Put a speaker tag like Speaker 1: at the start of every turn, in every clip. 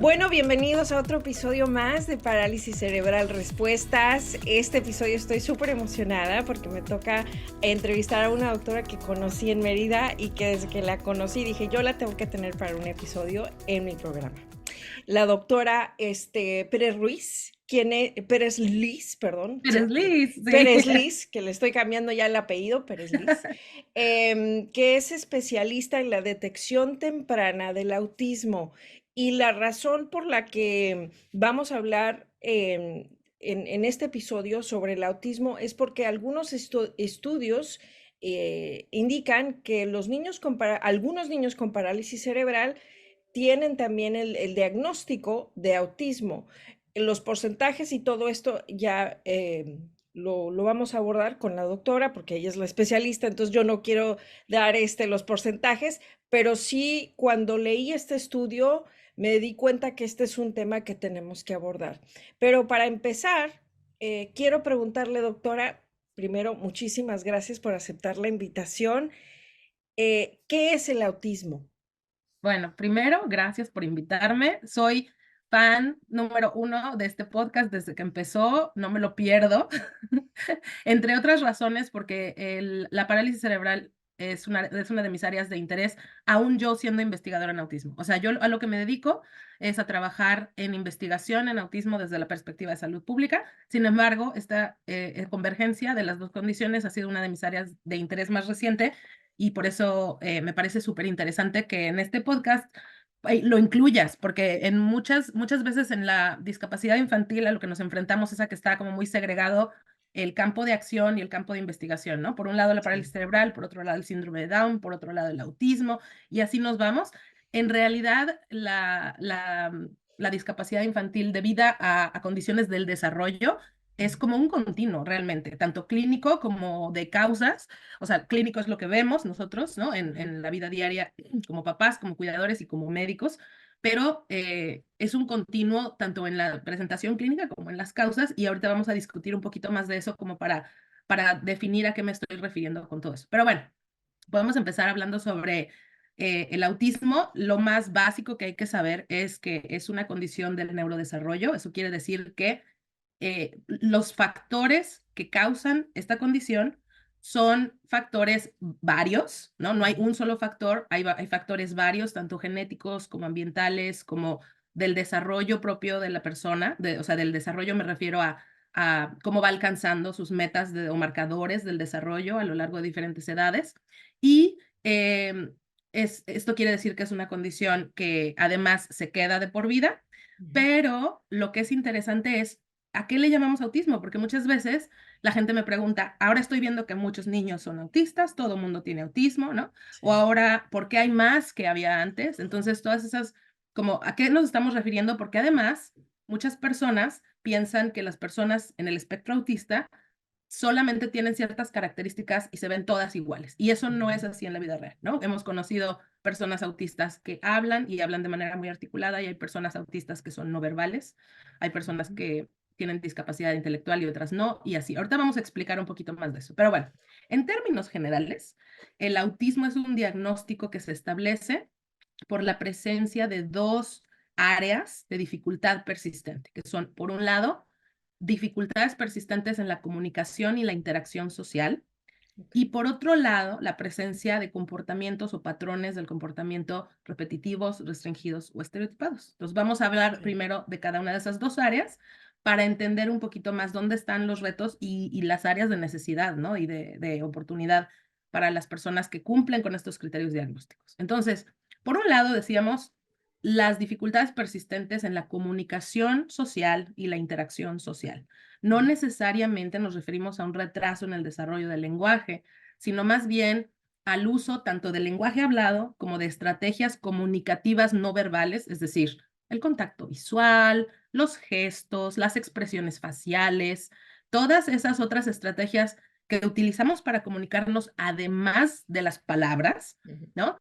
Speaker 1: Bueno, bienvenidos a otro episodio más de Parálisis Cerebral Respuestas. Este episodio estoy súper emocionada porque me toca entrevistar a una doctora que conocí en Mérida y que desde que la conocí dije, yo la tengo que tener para un episodio en mi programa. La doctora Pérez Ruiz, Pérez Liz, perdón.
Speaker 2: Eres Liz, sí.
Speaker 1: Pérez Liz, que le estoy cambiando ya el apellido, Pérez Liz, que es especialista en la detección temprana del autismo. Y la razón por la que vamos a hablar en este episodio sobre el autismo es porque algunos estudios indican que algunos niños con parálisis cerebral tienen también el diagnóstico de autismo. Los porcentajes y todo esto ya lo vamos a abordar con la doctora porque ella es la especialista, entonces yo no quiero dar los porcentajes, pero sí cuando leí este estudio me di cuenta que este es un tema que tenemos que abordar. Pero para empezar, quiero preguntarle, doctora, primero, muchísimas gracias por aceptar la invitación. ¿Qué es el autismo?
Speaker 2: Bueno, primero, gracias por invitarme. Soy fan número 1 de este podcast desde que empezó, no me lo pierdo. Entre otras razones, porque la parálisis cerebral es una de mis áreas de interés, aún yo siendo investigadora en autismo. O sea, yo a lo que me dedico es a trabajar en investigación en autismo desde la perspectiva de salud pública. Sin embargo, esta convergencia de las dos condiciones ha sido una de mis áreas de interés más reciente y por eso me parece súper interesante que en este podcast lo incluyas, porque en muchas veces en la discapacidad infantil a lo que nos enfrentamos es a que está como muy segregado el campo de acción y el campo de investigación, ¿no? Por un lado la parálisis
Speaker 1: Sí.
Speaker 2: cerebral, por otro lado el síndrome de Down, por otro lado el autismo, y así nos vamos. En realidad, la discapacidad infantil debida a condiciones del desarrollo es como un continuo realmente, tanto clínico como de causas. O sea, clínico es lo que vemos nosotros, ¿no? En la vida diaria como papás, como cuidadores y como médicos, pero es un continuo tanto en la presentación clínica como en las causas, y ahorita vamos a discutir un poquito más de eso como para definir a qué me estoy refiriendo con todo eso. Pero bueno, podemos empezar hablando sobre el autismo. Lo más básico que hay que saber es que es una condición del neurodesarrollo. Eso quiere decir que los factores que causan esta condición son factores varios, ¿no? No hay un solo factor, hay factores varios, tanto genéticos como ambientales, como del desarrollo propio de la persona, o sea, del desarrollo me refiero a cómo va alcanzando sus metas o marcadores del desarrollo a lo largo de diferentes edades. Y esto quiere decir que es una condición que además se queda de por vida, pero lo que es interesante es ¿a qué le llamamos autismo? Porque muchas veces la gente me pregunta, ahora estoy viendo que muchos niños son autistas, todo el mundo tiene autismo, ¿no? O
Speaker 1: Sí.
Speaker 2: ahora, ¿por qué hay más que había antes? Entonces, todas esas, como, ¿a qué nos estamos refiriendo? Porque además, muchas personas piensan que las personas en el espectro autista solamente tienen ciertas características y se ven todas iguales. Y eso no es así en la vida real, ¿no? Hemos conocido personas autistas que hablan y hablan de manera muy articulada, y hay personas autistas que son no verbales, hay personas que tienen discapacidad intelectual y otras no, y así. Ahorita vamos a explicar un poquito más de eso. Pero bueno, en términos generales, el autismo es un diagnóstico que se establece por la presencia de dos áreas de dificultad persistente, que son, por un lado, dificultades persistentes en la comunicación y la interacción social, y por otro lado, la presencia de comportamientos o patrones del comportamiento repetitivos, restringidos o estereotipados. Entonces, vamos a hablar
Speaker 1: Ok.
Speaker 2: primero de cada una de esas dos áreas para entender un poquito más dónde están los retos y las áreas de necesidad, ¿no? Y de oportunidad para las personas que cumplen con estos criterios diagnósticos. Entonces, por un lado, decíamos las dificultades persistentes en la comunicación social y la interacción social. No necesariamente nos referimos a un retraso en el desarrollo del lenguaje, sino más bien al uso tanto del lenguaje hablado como de estrategias comunicativas no verbales, es decir, el contacto visual, los gestos, las expresiones faciales, todas esas otras estrategias que utilizamos para comunicarnos además de las palabras,
Speaker 1: Ujú.
Speaker 2: ¿no?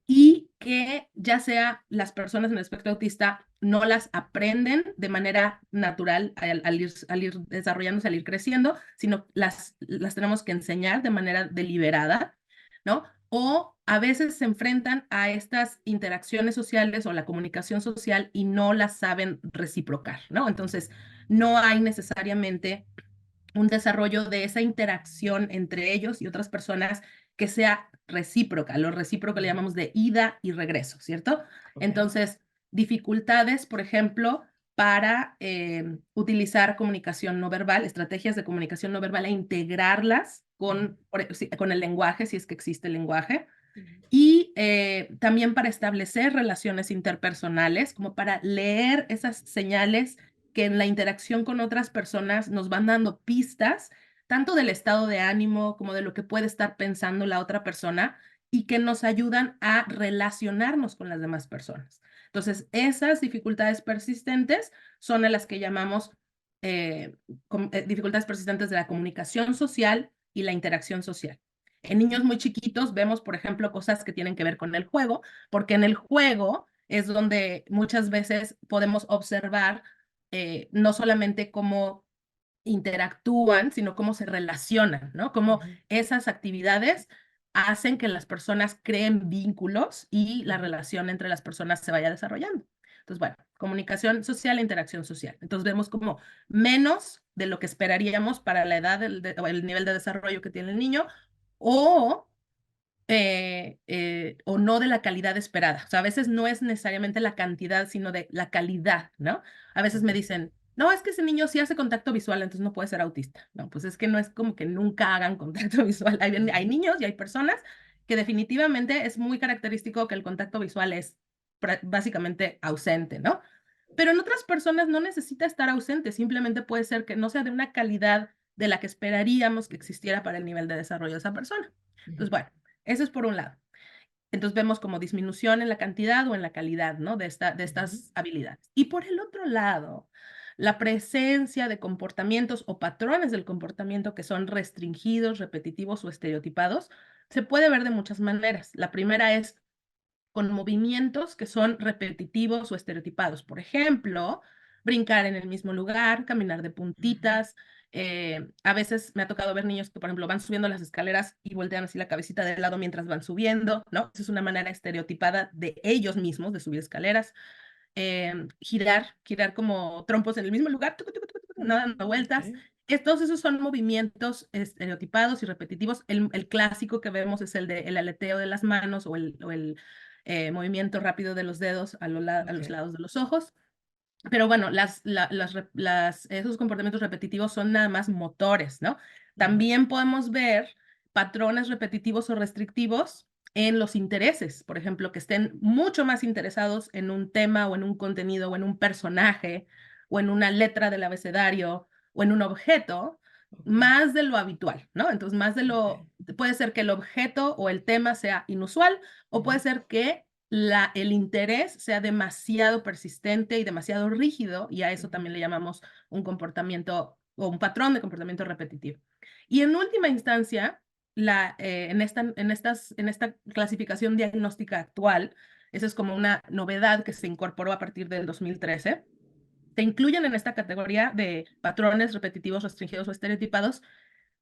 Speaker 2: Y que ya sea las personas en el espectro autista no las aprenden de manera natural al ir desarrollándose, al ir creciendo, sino las tenemos que enseñar de manera deliberada, ¿no? o a veces se enfrentan a estas interacciones sociales o la comunicación social y no las saben reciprocar, ¿no? Entonces, no hay necesariamente un desarrollo de esa interacción entre ellos y otras personas que sea recíproca. Lo recíproco le llamamos de ida y regreso, ¿cierto?
Speaker 1: Ok.
Speaker 2: Entonces, dificultades, por ejemplo, para utilizar comunicación no verbal, estrategias de comunicación no verbal e integrarlas con el lenguaje, si es que existe el lenguaje, y también para establecer relaciones interpersonales, como para leer esas señales que en la interacción con otras personas nos van dando pistas, tanto del estado de ánimo como de lo que puede estar pensando la otra persona y que nos ayudan a relacionarnos con las demás personas. Entonces, esas dificultades persistentes son a las que llamamos dificultades persistentes de la comunicación social y la interacción social. En niños muy chiquitos vemos, por ejemplo, cosas que tienen que ver con el juego, porque en el juego es donde muchas veces podemos observar no solamente cómo interactúan, sino cómo se relacionan, ¿no? Cómo
Speaker 1: Ujú,
Speaker 2: esas actividades hacen que las personas creen vínculos y la
Speaker 1: ujú,
Speaker 2: relación entre las personas se vaya desarrollando. Entonces, bueno, comunicación social e interacción social. Entonces vemos como menos de lo que esperaríamos para la edad o el nivel de desarrollo que tiene el niño, o o no de la calidad esperada. O sea, a veces no es necesariamente la cantidad, sino de la calidad, ¿no? A veces me
Speaker 1: ok,
Speaker 2: dicen, no, es que ese niño sí hace contacto visual, entonces no puede ser autista. No, pues es que no es como que nunca hagan contacto visual. Hay
Speaker 1: ujú,
Speaker 2: niños y hay personas que definitivamente es muy característico que el contacto visual es básicamente ausente, ¿no? Pero en otras personas no necesita estar ausente, simplemente puede ser que no sea de una calidad de la que esperaríamos que existiera para el nivel de desarrollo de esa persona. Entonces,
Speaker 1: ujú,
Speaker 2: bueno, eso es por un lado. Entonces vemos como disminución en la cantidad o en la calidad, ¿no? De
Speaker 1: ujú,
Speaker 2: estas habilidades. Y por el otro lado, la presencia de comportamientos o patrones del comportamiento que son restringidos, repetitivos o estereotipados, se puede ver de muchas maneras. La primera es con movimientos que son repetitivos o estereotipados. Por ejemplo, brincar en el mismo lugar, caminar de
Speaker 1: ujú,
Speaker 2: puntitas. A veces me ha tocado ver niños que, por ejemplo, van subiendo las escaleras y voltean así la cabecita de lado mientras van subiendo, ¿no? Esa es una manera estereotipada de ellos mismos de subir escaleras. Girar como trompos en el mismo lugar, no dando
Speaker 1: ok,
Speaker 2: vueltas. Todos esos son movimientos estereotipados y repetitivos. El clásico que vemos es el de el aleteo de las manos o el movimiento rápido de los dedos a
Speaker 1: ok,
Speaker 2: los lados de los ojos. Pero bueno, esos comportamientos repetitivos son nada más motores, ¿no?
Speaker 1: ajá,
Speaker 2: También podemos ver patrones repetitivos o restrictivos en los intereses, por ejemplo, que estén mucho más interesados en un tema o en un contenido o en un personaje o en una letra del abecedario o en un objeto,
Speaker 1: ok,
Speaker 2: más de lo habitual, ¿no? Entonces,
Speaker 1: ok,
Speaker 2: puede ser que el objeto o el tema sea inusual o puede
Speaker 1: ujú,
Speaker 2: ser que el interés sea demasiado persistente y demasiado rígido, y a eso
Speaker 1: ujú,
Speaker 2: también le llamamos un comportamiento o un patrón de comportamiento repetitivo. Y en última instancia, en esta clasificación diagnóstica actual, esa es como una novedad que se incorporó a partir del 2013, se incluyen en esta categoría de patrones repetitivos, restringidos o estereotipados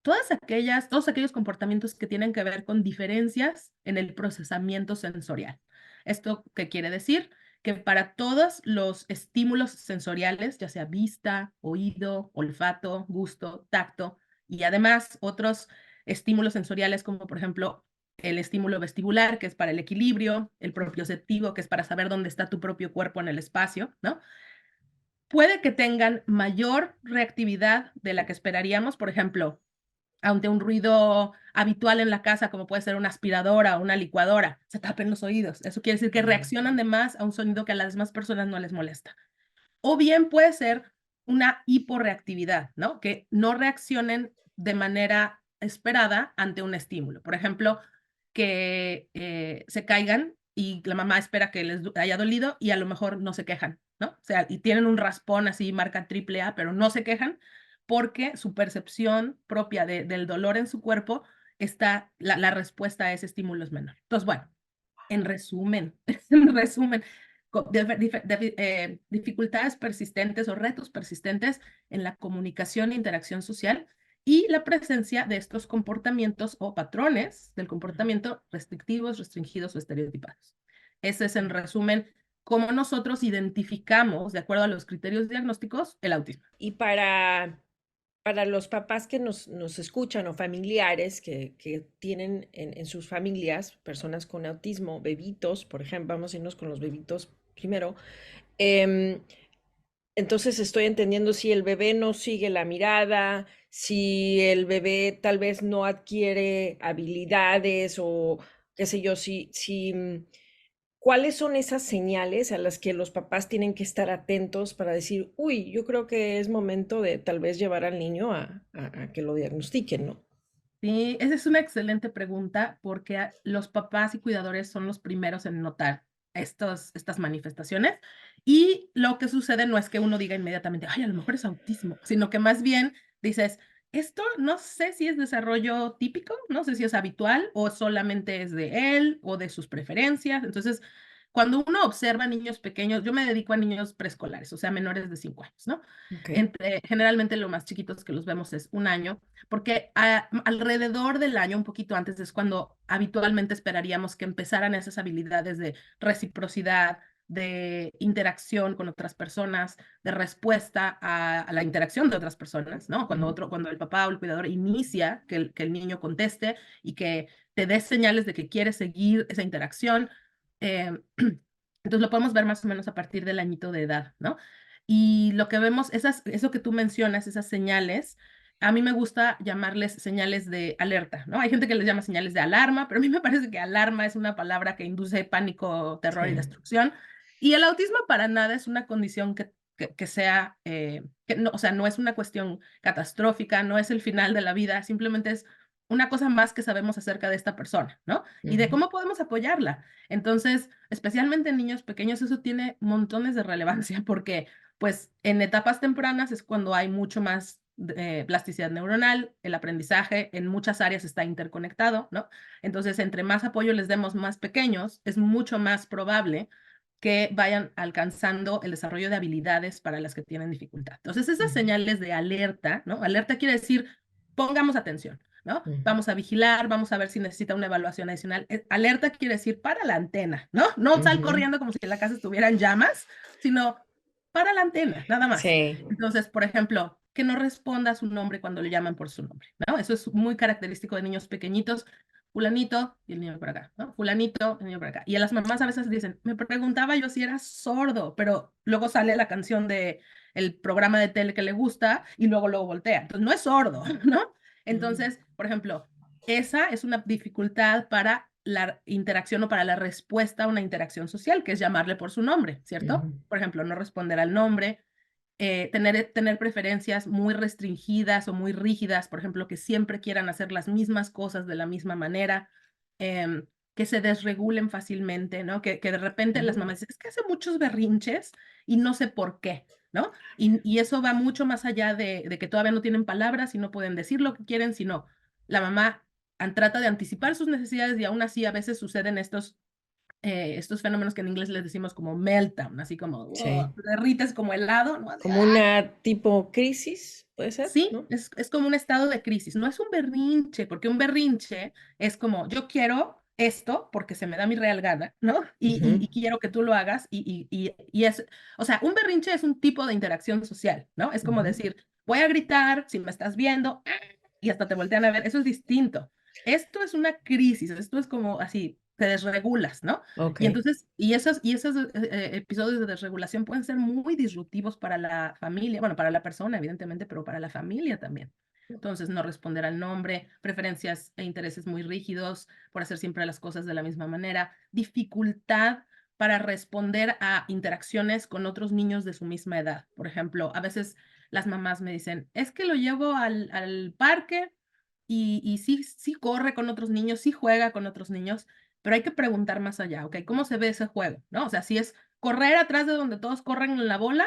Speaker 2: todos aquellos comportamientos que tienen que ver con diferencias en el procesamiento sensorial. ¿Esto qué quiere decir? Que para todos los estímulos sensoriales, ya sea vista, oído, olfato, gusto, tacto, y además otros estímulos sensoriales como por ejemplo el estímulo vestibular, que es para el equilibrio, el propioceptivo, que es para saber dónde está tu propio cuerpo en el espacio, ¿no? Puede que tengan mayor reactividad de la que esperaríamos, por ejemplo, ante un ruido habitual en la casa, como puede ser una aspiradora o una licuadora, se tapen los oídos. Eso quiere decir que
Speaker 1: ujú,
Speaker 2: reaccionan de más a un sonido que a las demás personas no les molesta. O bien puede ser una hiporreactividad, ¿no? Que no reaccionen de manera esperada ante un estímulo. Por ejemplo, que se caigan y la mamá espera que les haya dolido y a lo mejor no se quejan, ¿no? O sea, y tienen un raspón así, marca triple A, pero no se quejan porque su percepción propia del dolor en su cuerpo la respuesta a ese estímulo es menor. Entonces, bueno, en resumen, en resumen, dificultades persistentes o retos persistentes en la comunicación e interacción social y la presencia de estos comportamientos o patrones del comportamiento restrictivos, restringidos o estereotipados. Ese es, en resumen, cómo nosotros identificamos, de acuerdo a los criterios diagnósticos, el autismo.
Speaker 1: Y para los papás que nos escuchan o familiares que tienen en sus familias personas con autismo, bebitos, por ejemplo, vamos a irnos con los bebitos primero. em, entonces estoy entendiendo si el bebé no sigue la mirada, si el bebé tal vez no adquiere habilidades o qué sé yo, ¿cuáles son esas señales a las que los papás tienen que estar atentos para decir, uy, yo creo que es momento de tal vez llevar al niño a que lo diagnostiquen, ¿no?
Speaker 2: Sí, esa es una excelente pregunta porque los papás y cuidadores son los primeros en notar estas manifestaciones y lo que sucede no es que uno diga inmediatamente, ay, a lo mejor es autismo, sino que más bien dices, esto no sé si es desarrollo típico, no sé si es habitual o solamente es de él o de sus preferencias. Entonces, cuando uno observa niños pequeños, yo me dedico a niños preescolares, o sea, menores de 5 años, ¿no?
Speaker 1: Ok.
Speaker 2: Generalmente lo más chiquitos que los vemos es 1 año, porque alrededor del año, un poquito antes, es cuando habitualmente esperaríamos que empezaran esas habilidades de reciprocidad, de interacción con otras personas, de respuesta a la interacción de otras personas, ¿no?
Speaker 1: Ujú.
Speaker 2: Cuando el papá o el cuidador inicia que el niño conteste y que te dé señales de que quiere seguir esa interacción. eh, entonces lo podemos ver más o menos a partir del añito de edad, ¿no? Y lo que vemos, eso que tú mencionas, esas señales, a mí me gusta llamarles señales de alerta, ¿no? Hay gente que les llama señales de alarma, pero a mí me parece que alarma es una palabra que induce pánico, terror y
Speaker 1: Sí.
Speaker 2: destrucción. Y el autismo para nada es una condición que sea, que no, o sea, no es una cuestión catastrófica, no es el final de la vida, simplemente es una cosa más que sabemos acerca de esta persona, ¿no? Y de
Speaker 1: Ujú.
Speaker 2: cómo podemos apoyarla. Entonces, especialmente en niños pequeños, eso tiene montones de relevancia porque pues en etapas tempranas es cuando hay mucho más plasticidad neuronal, el aprendizaje en muchas áreas está interconectado, ¿no? Entonces, entre más apoyo les demos más pequeños, es mucho más probable que vayan alcanzando el desarrollo de habilidades para las que tienen dificultad. Entonces, esas
Speaker 1: Ujú.
Speaker 2: señales de alerta, ¿no? Alerta quiere decir, pongamos atención, ¿no?
Speaker 1: Ujú.
Speaker 2: Vamos a vigilar, vamos a ver si necesita una evaluación adicional. Alerta quiere decir para la antena, ¿no? No sal
Speaker 1: Ujú.
Speaker 2: corriendo como si la casa estuviera en llamas, sino para la antena, nada más.
Speaker 1: Sí.
Speaker 2: Entonces, por ejemplo, que no responda a su nombre cuando le llaman por su nombre, ¿no? Eso es muy característico de niños pequeñitos. Fulanito y el niño por acá, ¿no? Fulanito y el niño por acá. Y a las mamás a veces dicen, me preguntaba yo si era sordo, pero luego sale la canción de el programa de tele que le gusta y luego voltea. Entonces, no es sordo, ¿no?
Speaker 1: Mm.
Speaker 2: Entonces, por ejemplo, esa es una dificultad para la interacción o para la respuesta a una interacción social, que es llamarle por su nombre, ¿cierto?
Speaker 1: Ujú.
Speaker 2: Por ejemplo, no responder al nombre, tener preferencias muy restringidas o muy rígidas, por ejemplo, que siempre quieran hacer las mismas cosas de la misma manera, que se desregulen fácilmente, ¿no? Que de repente las
Speaker 1: Mm.
Speaker 2: mamás dicen, es que hace muchos berrinches y no sé por qué, ¿no? Y eso va mucho más allá de que todavía no tienen palabras y no pueden decir lo que quieren, sino la mamá trata de anticipar sus necesidades y aún así a veces suceden estos fenómenos que en inglés les decimos como meltdown, así como
Speaker 1: Sí.
Speaker 2: te derrites como helado, ¿no?
Speaker 1: Como una tipo crisis, ¿puede ser?
Speaker 2: Sí,
Speaker 1: ¿No?
Speaker 2: es como un estado de crisis, no es un berrinche, porque un berrinche es como yo quiero esto porque se me da mi real gana, ¿no?
Speaker 1: Ujú.
Speaker 2: Y quiero que tú lo hagas y es, o sea, un berrinche es un tipo de interacción social, ¿no? Es como
Speaker 1: Ujú.
Speaker 2: decir, voy a gritar si me estás viendo y hasta te voltean a ver, eso es distinto. Esto es una crisis, esto es como así, te desregulas, ¿no?
Speaker 1: Ok.
Speaker 2: Y entonces, esos episodios de desregulación pueden ser muy disruptivos para la familia, bueno, para la persona, evidentemente, pero para la familia también. Entonces, no responder al nombre, preferencias e intereses muy rígidos por hacer siempre las cosas de la misma manera, dificultad para responder a interacciones con otros niños de su misma edad. Por ejemplo, a veces las mamás me dicen, es que lo llevo al parque y sí, sí corre con otros niños, sí juega con otros niños, pero hay que preguntar más allá, ¿ok? ¿Cómo se ve ese juego? ¿No? O sea, si es correr atrás de donde todos corren en la bola,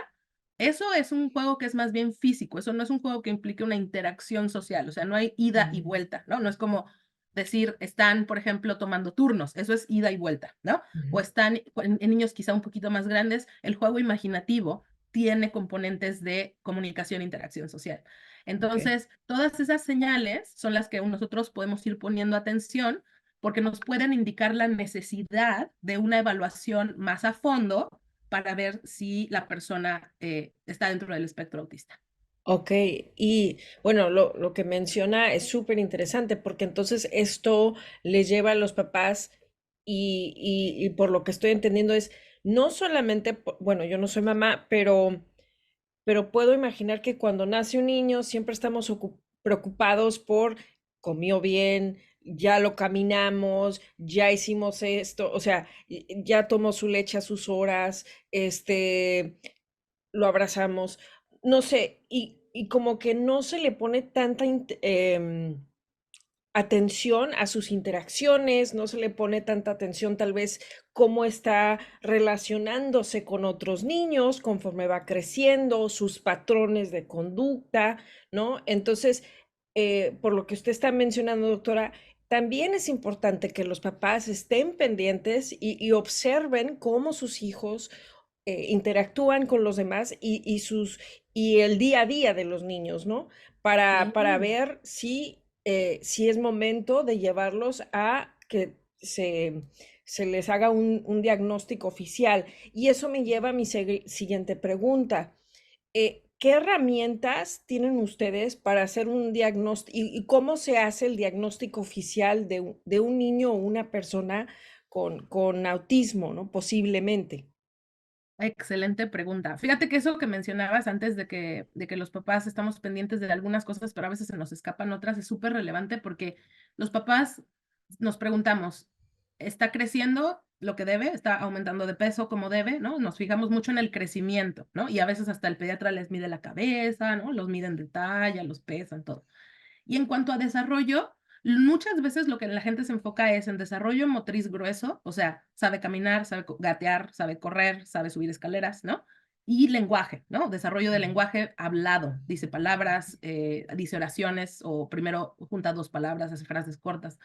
Speaker 2: eso es un juego que es más bien físico, eso no es un juego que implique una interacción social, o sea, no hay ida y
Speaker 1: Mm.
Speaker 2: vuelta, ¿no? No es como decir, están, por ejemplo, tomando turnos, eso es ida y vuelta, ¿no? O
Speaker 1: Ujú.
Speaker 2: están en niños quizá un poquito más grandes, el juego imaginativo tiene componentes de comunicación e interacción social.
Speaker 1: Ok.
Speaker 2: Entonces, todas esas señales son las que nosotros podemos ir poniendo atención porque nos pueden indicar la necesidad de una evaluación más a fondo para ver si la persona está dentro del espectro autista.
Speaker 1: Ok, y bueno, lo que menciona es súper interesante porque entonces esto le lleva a los papás y por lo que estoy entendiendo es no solamente, bueno, yo no soy mamá, pero puedo imaginar que cuando nace un niño siempre estamos preocupados por comió bien, ya lo caminamos, ya hicimos esto, o sea, ya tomó su leche a sus horas, lo abrazamos, no sé, y como que no se le pone tanta atención a sus interacciones, no se le pone tanta atención tal vez cómo está relacionándose con otros niños conforme va creciendo, sus patrones de conducta, ¿no? Entonces, por lo que usted está mencionando, doctora, también es importante que los papás estén pendientes y observen cómo sus hijos interactúan con los demás y el día a día de los niños, ¿no? Para
Speaker 2: Sí.
Speaker 1: ver si es momento de llevarlos a que se les haga un diagnóstico oficial. Y eso me lleva a mi siguiente pregunta. ¿Qué herramientas tienen ustedes para hacer un diagnóstico y cómo se hace el diagnóstico oficial de un niño o una persona con autismo, ¿no? Posiblemente.
Speaker 2: Excelente pregunta. Fíjate que eso que mencionabas antes de que los papás estamos pendientes de algunas cosas, pero a veces se nos escapan otras, es súper relevante porque los papás nos preguntamos, ¿está creciendo lo que debe? ¿Está aumentando de peso como debe? ¿No? Nos fijamos mucho en el crecimiento, ¿no? Y a veces hasta el pediatra les mide la cabeza, ¿no? Los miden de talla, los pesan, todo. Y en cuanto a desarrollo, muchas veces lo que la gente se enfoca es en desarrollo motriz grueso, o sea, sabe caminar, sabe gatear, sabe correr, sabe subir escaleras, ¿no? Y lenguaje, ¿no? Desarrollo de lenguaje hablado, dice palabras, dice oraciones o primero junta dos palabras, hace frases cortas.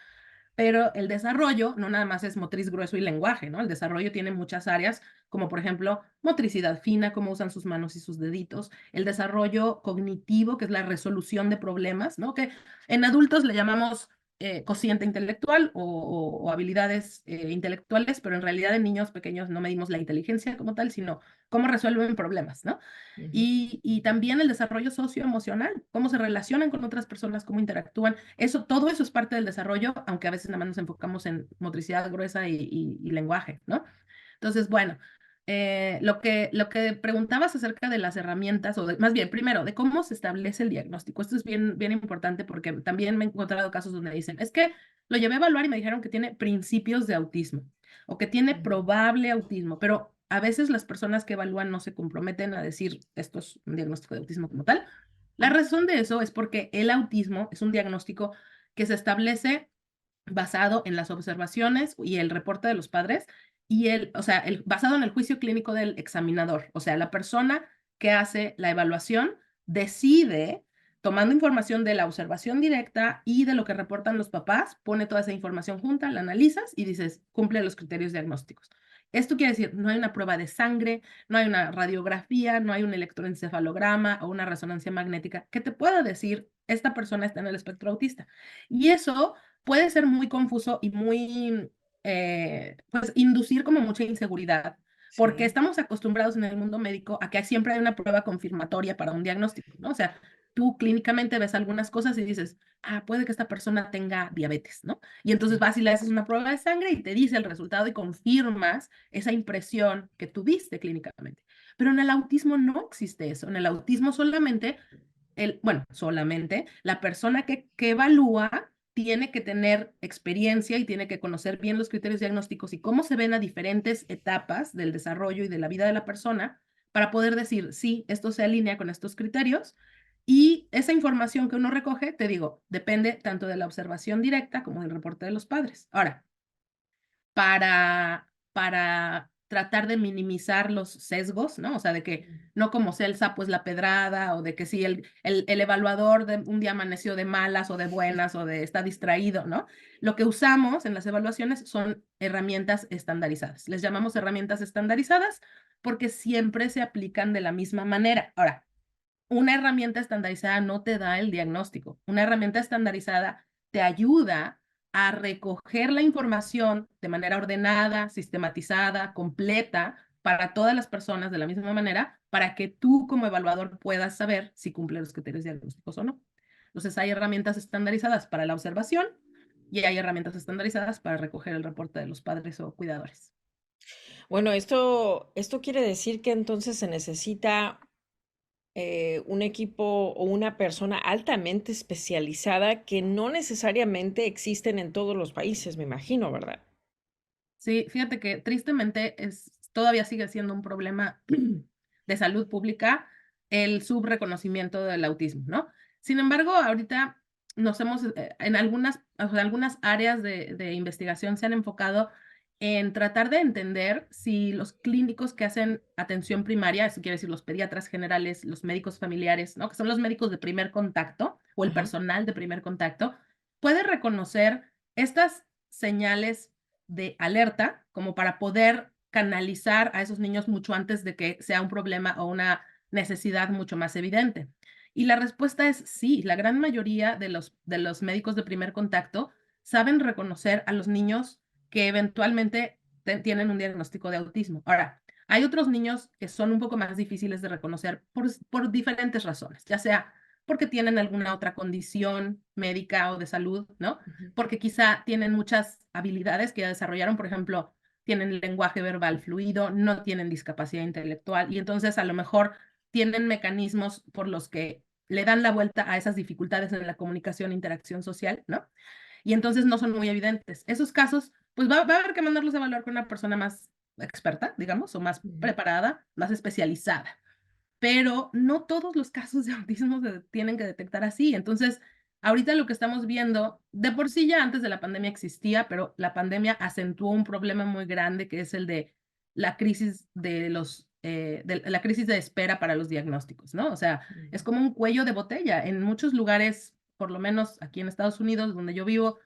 Speaker 2: Pero el desarrollo no nada más es motriz grueso y lenguaje, ¿no? El desarrollo tiene muchas áreas, como por ejemplo motricidad fina, cómo usan sus manos y sus deditos, el desarrollo cognitivo, que es la resolución de problemas, ¿no? Que en adultos le llamamos cociente intelectual o habilidades intelectuales, pero en realidad en niños pequeños no medimos la inteligencia como tal, sino cómo resuelven problemas, ¿no?
Speaker 1: Ujú.
Speaker 2: Y también el desarrollo socioemocional, cómo se relacionan con otras personas, cómo interactúan. Eso, todo eso es parte del desarrollo, aunque a veces nada más nos enfocamos en motricidad gruesa y lenguaje, ¿no? Entonces, bueno, lo que preguntabas acerca de las herramientas, más bien, primero, de cómo se establece el diagnóstico. Esto es bien, bien importante porque también me he encontrado casos donde dicen, es que lo llevé a evaluar y me dijeron que tiene principios de autismo o que tiene
Speaker 1: Ujú.
Speaker 2: probable autismo, pero a veces las personas que evalúan no se comprometen a decir esto es un diagnóstico de autismo como tal. La razón de eso es porque el autismo es un diagnóstico que se establece basado en las observaciones y el reporte de los padres y o sea, basado en el juicio clínico del examinador. O sea, la persona que hace la evaluación decide, tomando información de la observación directa y de lo que reportan los papás, pone toda esa información junta, la analizas y dices, cumple los criterios diagnósticos. Esto quiere decir, no hay una prueba de sangre, no hay una radiografía, no hay un electroencefalograma o una resonancia magnética que te pueda decir, esta persona está en el espectro autista. Y eso puede ser muy confuso y muy, pues, inducir como mucha inseguridad, porque
Speaker 1: Sí.
Speaker 2: estamos acostumbrados en el mundo médico a que siempre hay una prueba confirmatoria para un diagnóstico, ¿no? O sea, tú clínicamente ves algunas cosas y dices, ah, puede que esta persona tenga diabetes, ¿no? Y entonces vas y le haces una prueba de sangre y te dice el resultado y confirmas esa impresión que tuviste clínicamente. Pero en el autismo no existe eso. En el autismo solamente bueno, solamente la persona que evalúa tiene que tener experiencia y tiene que conocer bien los criterios diagnósticos y cómo se ven a diferentes etapas del desarrollo y de la vida de la persona para poder decir, sí, esto se alinea con estos criterios. Y esa información que uno recoge, te digo, depende tanto de la observación directa como del reporte de los padres. Ahora, para tratar de minimizar los sesgos, ¿no? O sea, de que no como sea el sapo es la pedrada, o de que si el evaluador de un día amaneció de malas o de buenas o de está distraído, ¿no? Lo que usamos en las evaluaciones son herramientas estandarizadas. Les llamamos herramientas estandarizadas porque siempre se aplican de la misma manera. Ahora, una herramienta estandarizada no te da el diagnóstico. Una herramienta estandarizada te ayuda a recoger la información de manera ordenada, sistematizada, completa para todas las personas de la misma manera, para que tú como evaluador puedas saber si cumple los criterios diagnósticos o no. Entonces hay herramientas estandarizadas para la observación y hay herramientas estandarizadas para recoger el reporte de los padres o cuidadores.
Speaker 1: Bueno, esto quiere decir que entonces se necesita un equipo o una persona altamente especializada que no necesariamente existen en todos los países, me imagino, ¿verdad?
Speaker 2: Sí, fíjate que tristemente todavía sigue siendo un problema de salud pública el subreconocimiento del autismo, ¿no? Sin embargo, ahorita en algunas, o sea, algunas áreas de investigación se han enfocado en tratar de entender si los clínicos que hacen atención primaria, eso quiere decir los pediatras generales, los médicos familiares, ¿no? Que son los médicos de primer contacto o el
Speaker 1: Ajá.
Speaker 2: personal de primer contacto, puede reconocer estas señales de alerta como para poder canalizar a esos niños mucho antes de que sea un problema o una necesidad mucho más evidente. Y la respuesta es sí, la gran mayoría de los médicos de primer contacto saben reconocer a los niños que eventualmente tienen un diagnóstico de autismo. Ahora, hay otros niños que son un poco más difíciles de reconocer por diferentes razones, ya sea porque tienen alguna otra condición médica o de salud, ¿no?
Speaker 1: Ujú.
Speaker 2: Porque quizá tienen muchas habilidades que ya desarrollaron, por ejemplo, tienen lenguaje verbal fluido, no tienen discapacidad intelectual y entonces a lo mejor tienen mecanismos por los que le dan la vuelta a esas dificultades en la comunicación e interacción social, ¿no? Y entonces no son muy evidentes. Esos casos, pues va a haber que mandarlos a evaluar con una persona más experta, digamos, o más
Speaker 1: Ujú.
Speaker 2: preparada, más especializada, pero no todos los casos de autismo se tienen que detectar así. Entonces, ahorita lo que estamos viendo, de por sí ya antes de la pandemia existía, pero la pandemia acentuó un problema muy grande que es el de la crisis de la crisis de espera para los diagnósticos, ¿no? O sea, es
Speaker 1: Ujú.
Speaker 2: como un cuello de botella. En muchos lugares, por lo menos aquí en Estados Unidos, donde yo vivo,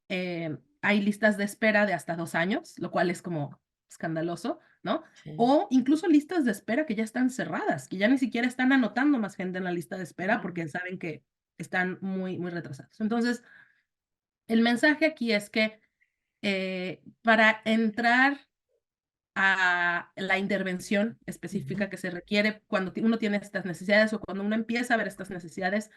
Speaker 2: hay listas de espera de hasta 2 años, lo cual es como escandaloso, ¿no?
Speaker 1: Sí.
Speaker 2: O incluso listas de espera que ya están cerradas, que ya ni siquiera están anotando más gente en la lista de espera
Speaker 1: Mm.
Speaker 2: porque saben que están muy, muy retrasados. Entonces, el mensaje aquí es que para entrar a la intervención
Speaker 1: Ujú.
Speaker 2: específica que se requiere cuando uno tiene estas necesidades o cuando uno empieza a ver estas necesidades,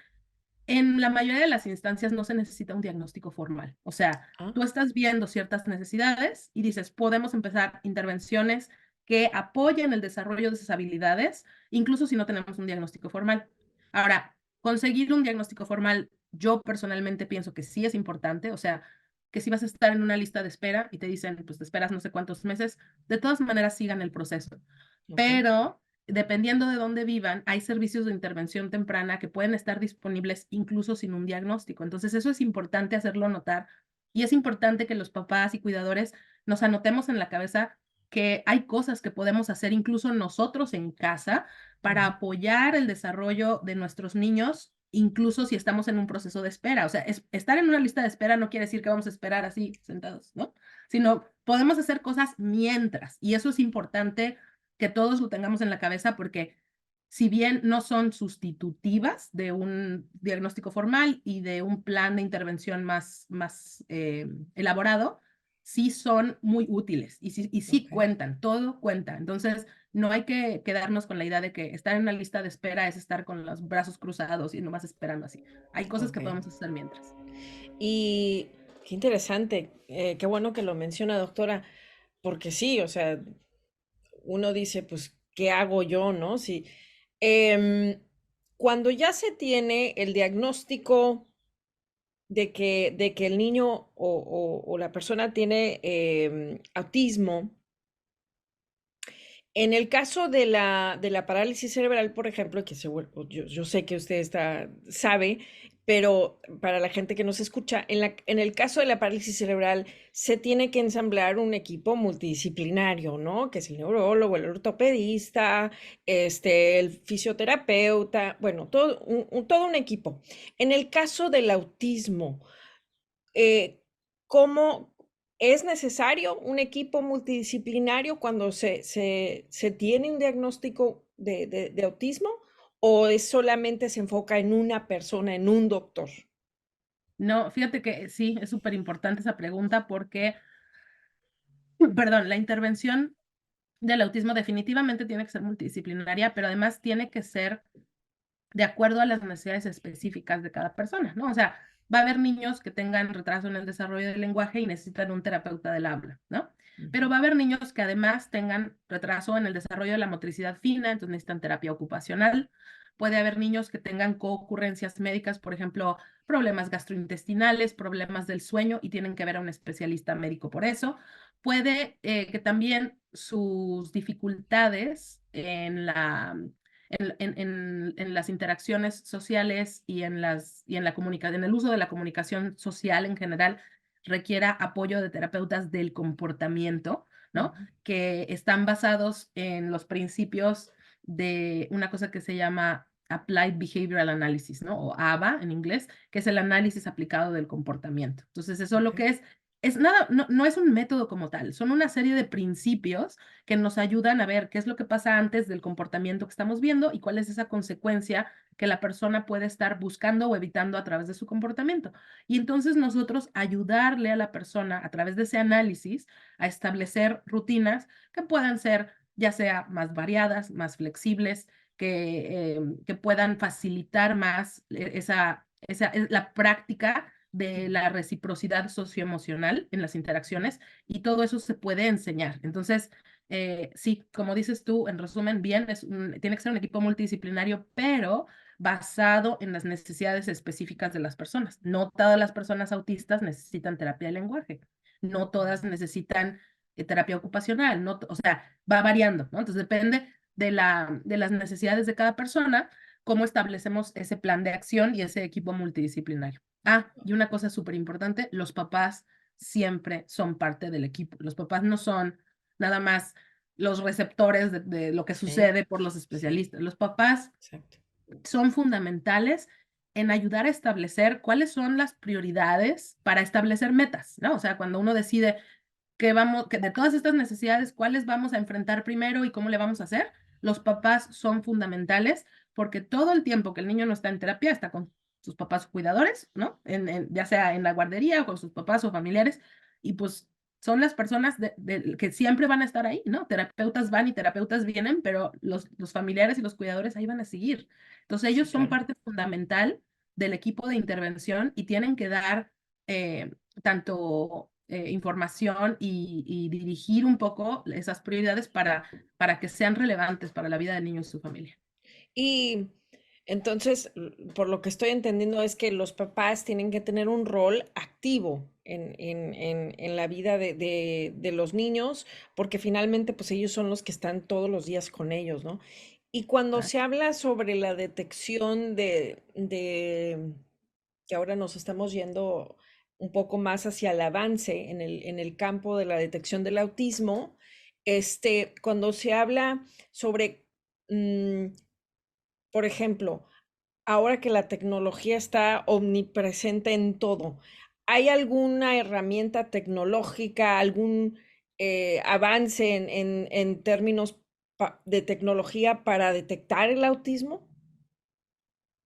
Speaker 2: en la mayoría de las instancias no se necesita un diagnóstico formal. O sea,
Speaker 1: Ah,
Speaker 2: tú estás viendo ciertas necesidades y dices, podemos empezar intervenciones que apoyen el desarrollo de esas habilidades, incluso si no tenemos un diagnóstico formal. Ahora, conseguir un diagnóstico formal, yo personalmente pienso que sí es importante, o sea, que si vas a estar en una lista de espera y te dicen, pues te esperas no sé cuántos meses, de todas maneras sigan el proceso.
Speaker 1: ok.
Speaker 2: Pero dependiendo de dónde vivan, hay servicios de intervención temprana que pueden estar disponibles incluso sin un diagnóstico. Entonces, eso es importante hacerlo notar y es importante que los papás y cuidadores nos anotemos en la cabeza que hay cosas que podemos hacer incluso nosotros en casa para
Speaker 1: Ujú.
Speaker 2: apoyar el desarrollo de nuestros niños, incluso si estamos en un proceso de espera. O sea, estar en una lista de espera no quiere decir que vamos a esperar así sentados, ¿no? Sino podemos hacer cosas mientras y eso es importante que todos lo tengamos en la cabeza porque si bien no son sustitutivas de un diagnóstico formal y de un plan de intervención más elaborado, sí son muy útiles y sí
Speaker 1: Ok,
Speaker 2: cuentan, todo cuenta. Entonces, no hay que quedarnos con la idea de que estar en una lista de espera es estar con los brazos cruzados y nomás esperando así. Hay cosas que
Speaker 1: ok.
Speaker 2: podemos hacer mientras.
Speaker 1: Y qué interesante, qué bueno que lo menciona, doctora, porque sí, o sea, uno dice, pues, ¿qué hago yo, no? Si, em, cuando ya se tiene el diagnóstico de que el niño o la persona tiene autismo, en el caso de la parálisis cerebral, por ejemplo, que yo sé que usted sabe, pero para la gente que nos escucha, en el caso de la parálisis cerebral se tiene que ensamblar un equipo multidisciplinario, ¿no? Que es el neurólogo, el ortopedista, el fisioterapeuta, bueno, todo un equipo. En el caso del autismo, ¿cómo es necesario un equipo multidisciplinario cuando se tiene un diagnóstico de autismo? o es solamente se enfoca en una persona, en un doctor?
Speaker 2: No, fíjate que sí, es súper importante esa pregunta porque, perdón, la intervención del autismo definitivamente tiene que ser multidisciplinaria, pero además tiene que ser de acuerdo a las necesidades específicas de cada persona, ¿no? O sea, va a haber niños que tengan retraso en el desarrollo del lenguaje y necesitan un terapeuta del habla, ¿no? Pero
Speaker 1: Ujú,
Speaker 2: va a haber niños que además tengan retraso en el desarrollo de la motricidad fina, entonces necesitan terapia ocupacional. Puede haber niños que tengan coocurrencias médicas, por ejemplo, problemas gastrointestinales, problemas del sueño y tienen que ver a un especialista médico por eso. Puede que también sus dificultades en las interacciones sociales y en el uso de la comunicación social en general requiera apoyo de terapeutas del comportamiento, ¿no?
Speaker 1: ujú,
Speaker 2: Que están basados en los principios de una cosa que se llama Applied Behavioral Analysis, ¿no? O ABA en inglés, que es el análisis aplicado del comportamiento. Entonces, eso lo
Speaker 1: okey,
Speaker 2: que es nada, no es un método como tal, son una serie de principios que nos ayudan a ver qué es lo que pasa antes del comportamiento que estamos viendo y cuál es esa consecuencia que la persona puede estar buscando o evitando a través de su comportamiento. Y entonces nosotros ayudarle a la persona a través de ese análisis a establecer rutinas que puedan ser ya sea más variadas, más flexibles, que puedan facilitar más la práctica de la reciprocidad socioemocional en las interacciones y todo eso se puede enseñar. Entonces, sí, como dices tú, en resumen, bien, tiene que ser un equipo multidisciplinario, pero basado en las necesidades específicas de las personas. No todas las personas autistas necesitan terapia de lenguaje, no todas necesitan terapia ocupacional, no, o sea, va variando, ¿no? Entonces depende de las necesidades de cada persona, cómo establecemos ese plan de acción y ese equipo multidisciplinario. Ah, y una cosa súper importante, los papás siempre son parte del equipo. Los papás no son nada más los receptores de lo que
Speaker 1: sí,
Speaker 2: sucede por los
Speaker 1: sí,
Speaker 2: especialistas. Los papás
Speaker 1: exacto.
Speaker 2: son fundamentales en ayudar a establecer cuáles son las prioridades para establecer metas, ¿no? O sea, cuando uno decide que de todas estas necesidades, cuáles vamos a enfrentar primero y cómo le vamos a hacer, los papás son fundamentales porque todo el tiempo que el niño no está en terapia, está con sus papás cuidadores, ¿no? Ya sea en la guardería o con sus papás o familiares, y pues son las personas que siempre van a estar ahí, ¿no? Terapeutas van y terapeutas vienen, pero los familiares y los cuidadores ahí van a seguir. Entonces
Speaker 1: Sí,
Speaker 2: ellos son
Speaker 1: claro.
Speaker 2: parte fundamental del equipo de intervención y tienen que dar tanto información y dirigir un poco esas prioridades para que sean relevantes para la vida del niño y su familia.
Speaker 1: Y entonces, por lo que estoy entendiendo es que los papás tienen que tener un rol activo en la vida de los niños, porque finalmente, pues ellos son los que están todos los días con ellos, ¿no? Y cuando se habla sobre la detección que ahora nos estamos yendo un poco más hacia el avance en el campo de la detección del autismo, cuando se habla sobre, mm, por ejemplo, ahora que la tecnología está omnipresente en todo, ¿hay alguna herramienta tecnológica, algún avance en términos de tecnología para detectar el autismo?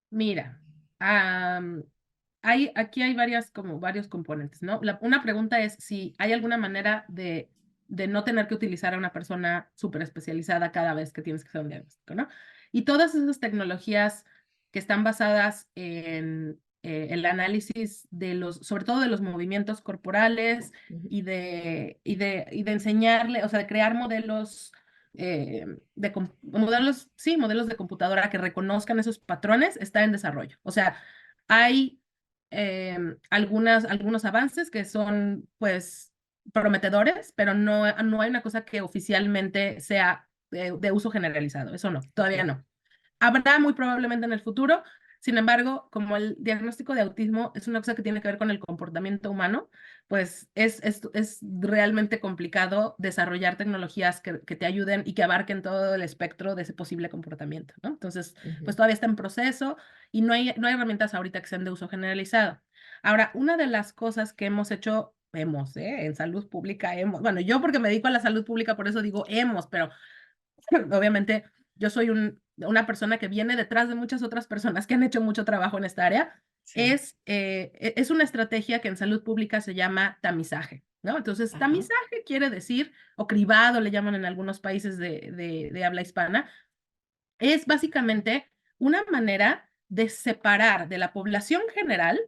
Speaker 2: Mira, aquí hay como varios componentes, ¿no? Una pregunta es si hay alguna manera de no tener que utilizar a una persona súper especializada cada vez que tienes que hacer un diagnóstico, ¿no? Y todas esas tecnologías que están basadas en el análisis sobre todo de los movimientos corporales
Speaker 1: Ujú,
Speaker 2: y de enseñarle, o sea, de crear modelos modelos de computadora que reconozcan esos patrones está en desarrollo. O sea, hay algunos avances que son, pues, prometedores, pero no hay una cosa que oficialmente sea de uso generalizado. Eso no,
Speaker 1: ok,
Speaker 2: todavía no. Habrá muy probablemente en el futuro. Sin embargo, como el diagnóstico de autismo es una cosa que tiene que ver con el comportamiento humano, pues es realmente complicado desarrollar tecnologías que te ayuden y que abarquen todo el espectro de ese posible comportamiento, ¿no? Entonces,
Speaker 1: ujú,
Speaker 2: pues todavía está en proceso y no hay herramientas ahorita que sean de uso generalizado. Ahora, una de las cosas que hemos hecho, en salud pública, bueno, yo porque me dedico a la salud pública, por eso digo hemos, pero obviamente yo soy una persona que viene detrás de muchas otras personas que han hecho mucho trabajo en esta área,
Speaker 1: Sí.
Speaker 2: es una estrategia que en salud pública se llama tamizaje, ¿no? Entonces,
Speaker 1: Ajá.
Speaker 2: tamizaje quiere decir, o cribado le llaman en algunos países de habla hispana, es básicamente una manera de separar de la población general,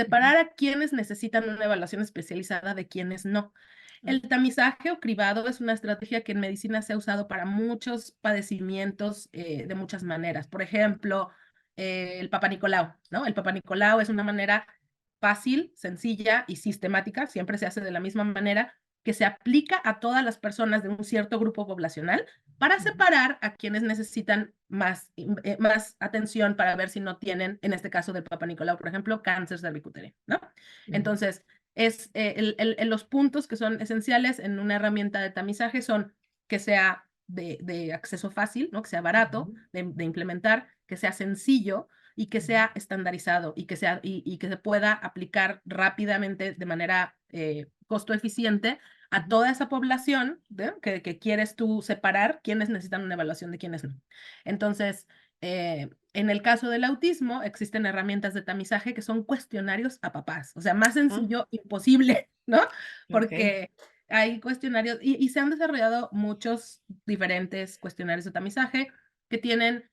Speaker 1: Ujú.
Speaker 2: separar a quienes necesitan una evaluación especializada de quienes no.
Speaker 1: Ah,
Speaker 2: El tamizaje o cribado es una estrategia que en medicina se ha usado para muchos padecimientos de muchas maneras. Por ejemplo, el Papa Nicolau, ¿no? El Papa Nicolau es una manera fácil, sencilla y sistemática, siempre se hace de la misma manera, que se aplica a todas las personas de un cierto grupo poblacional para
Speaker 1: ujú,
Speaker 2: separar a quienes necesitan más atención para ver si no tienen, en este caso del Papa Nicolau, por ejemplo, cáncer cervicuterino, ¿no?
Speaker 1: ujú,
Speaker 2: Entonces, los puntos que son esenciales en una herramienta de tamizaje son que sea de acceso fácil, ¿no? Que sea barato
Speaker 1: ujú,
Speaker 2: de implementar, que sea sencillo y que
Speaker 1: ujú,
Speaker 2: sea estandarizado y que se pueda aplicar rápidamente de manera costo eficiente a
Speaker 1: ujú.
Speaker 2: toda esa población, ¿no? que quieres tú separar quiénes necesitan una evaluación de quiénes no. Entonces, en el caso del autismo, existen herramientas de tamizaje que son cuestionarios a papás. O sea, más
Speaker 1: Ah,
Speaker 2: sencillo imposible, ¿no?
Speaker 1: okey.
Speaker 2: Porque hay cuestionarios y se han desarrollado muchos diferentes cuestionarios de tamizaje que tienen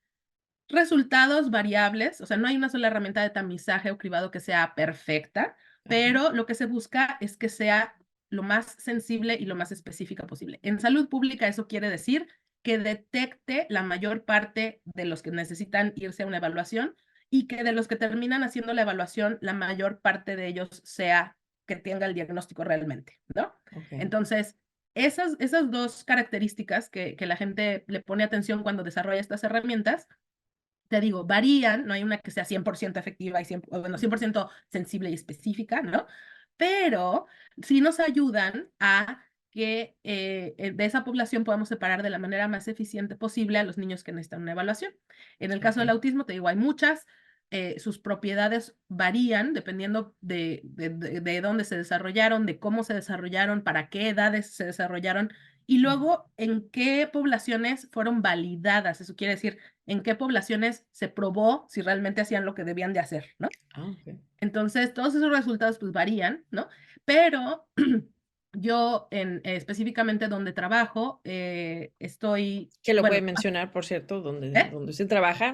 Speaker 2: resultados variables, o sea, no hay una sola herramienta de tamizaje o cribado que sea perfecta,
Speaker 1: Ajá,
Speaker 2: pero lo que se busca es que sea lo más sensible y lo más específica posible. En salud pública eso quiere decir que detecte la mayor parte de los que necesitan irse a una evaluación y que de los que terminan haciendo la evaluación, la mayor parte de ellos sea que tenga el diagnóstico realmente, ¿no?
Speaker 1: okey.
Speaker 2: Entonces, esas dos características que la gente le pone atención cuando desarrolla estas herramientas te digo, varían, no hay una que sea 100% efectiva y 100, bueno, 100% sensible y específica, ¿no? Pero sí nos ayudan a que de esa población podamos separar de la manera más eficiente posible a los niños que necesitan una evaluación. En el caso del
Speaker 1: Okey.
Speaker 2: autismo, te digo, hay muchas, sus propiedades varían dependiendo de dónde se desarrollaron, de cómo se desarrollaron, para qué edades se desarrollaron y
Speaker 1: Ujú.
Speaker 2: luego en qué poblaciones fueron validadas. Eso quiere decir, en qué poblaciones se probó si realmente hacían lo que debían de hacer, ¿no?
Speaker 1: Ah, okey.
Speaker 2: Entonces, todos esos resultados pues varían, ¿no? Pero yo específicamente donde trabajo, estoy,
Speaker 1: Que lo puede
Speaker 2: bueno,
Speaker 1: mencionar, por cierto, donde
Speaker 2: ¿eh?
Speaker 1: donde usted trabaja,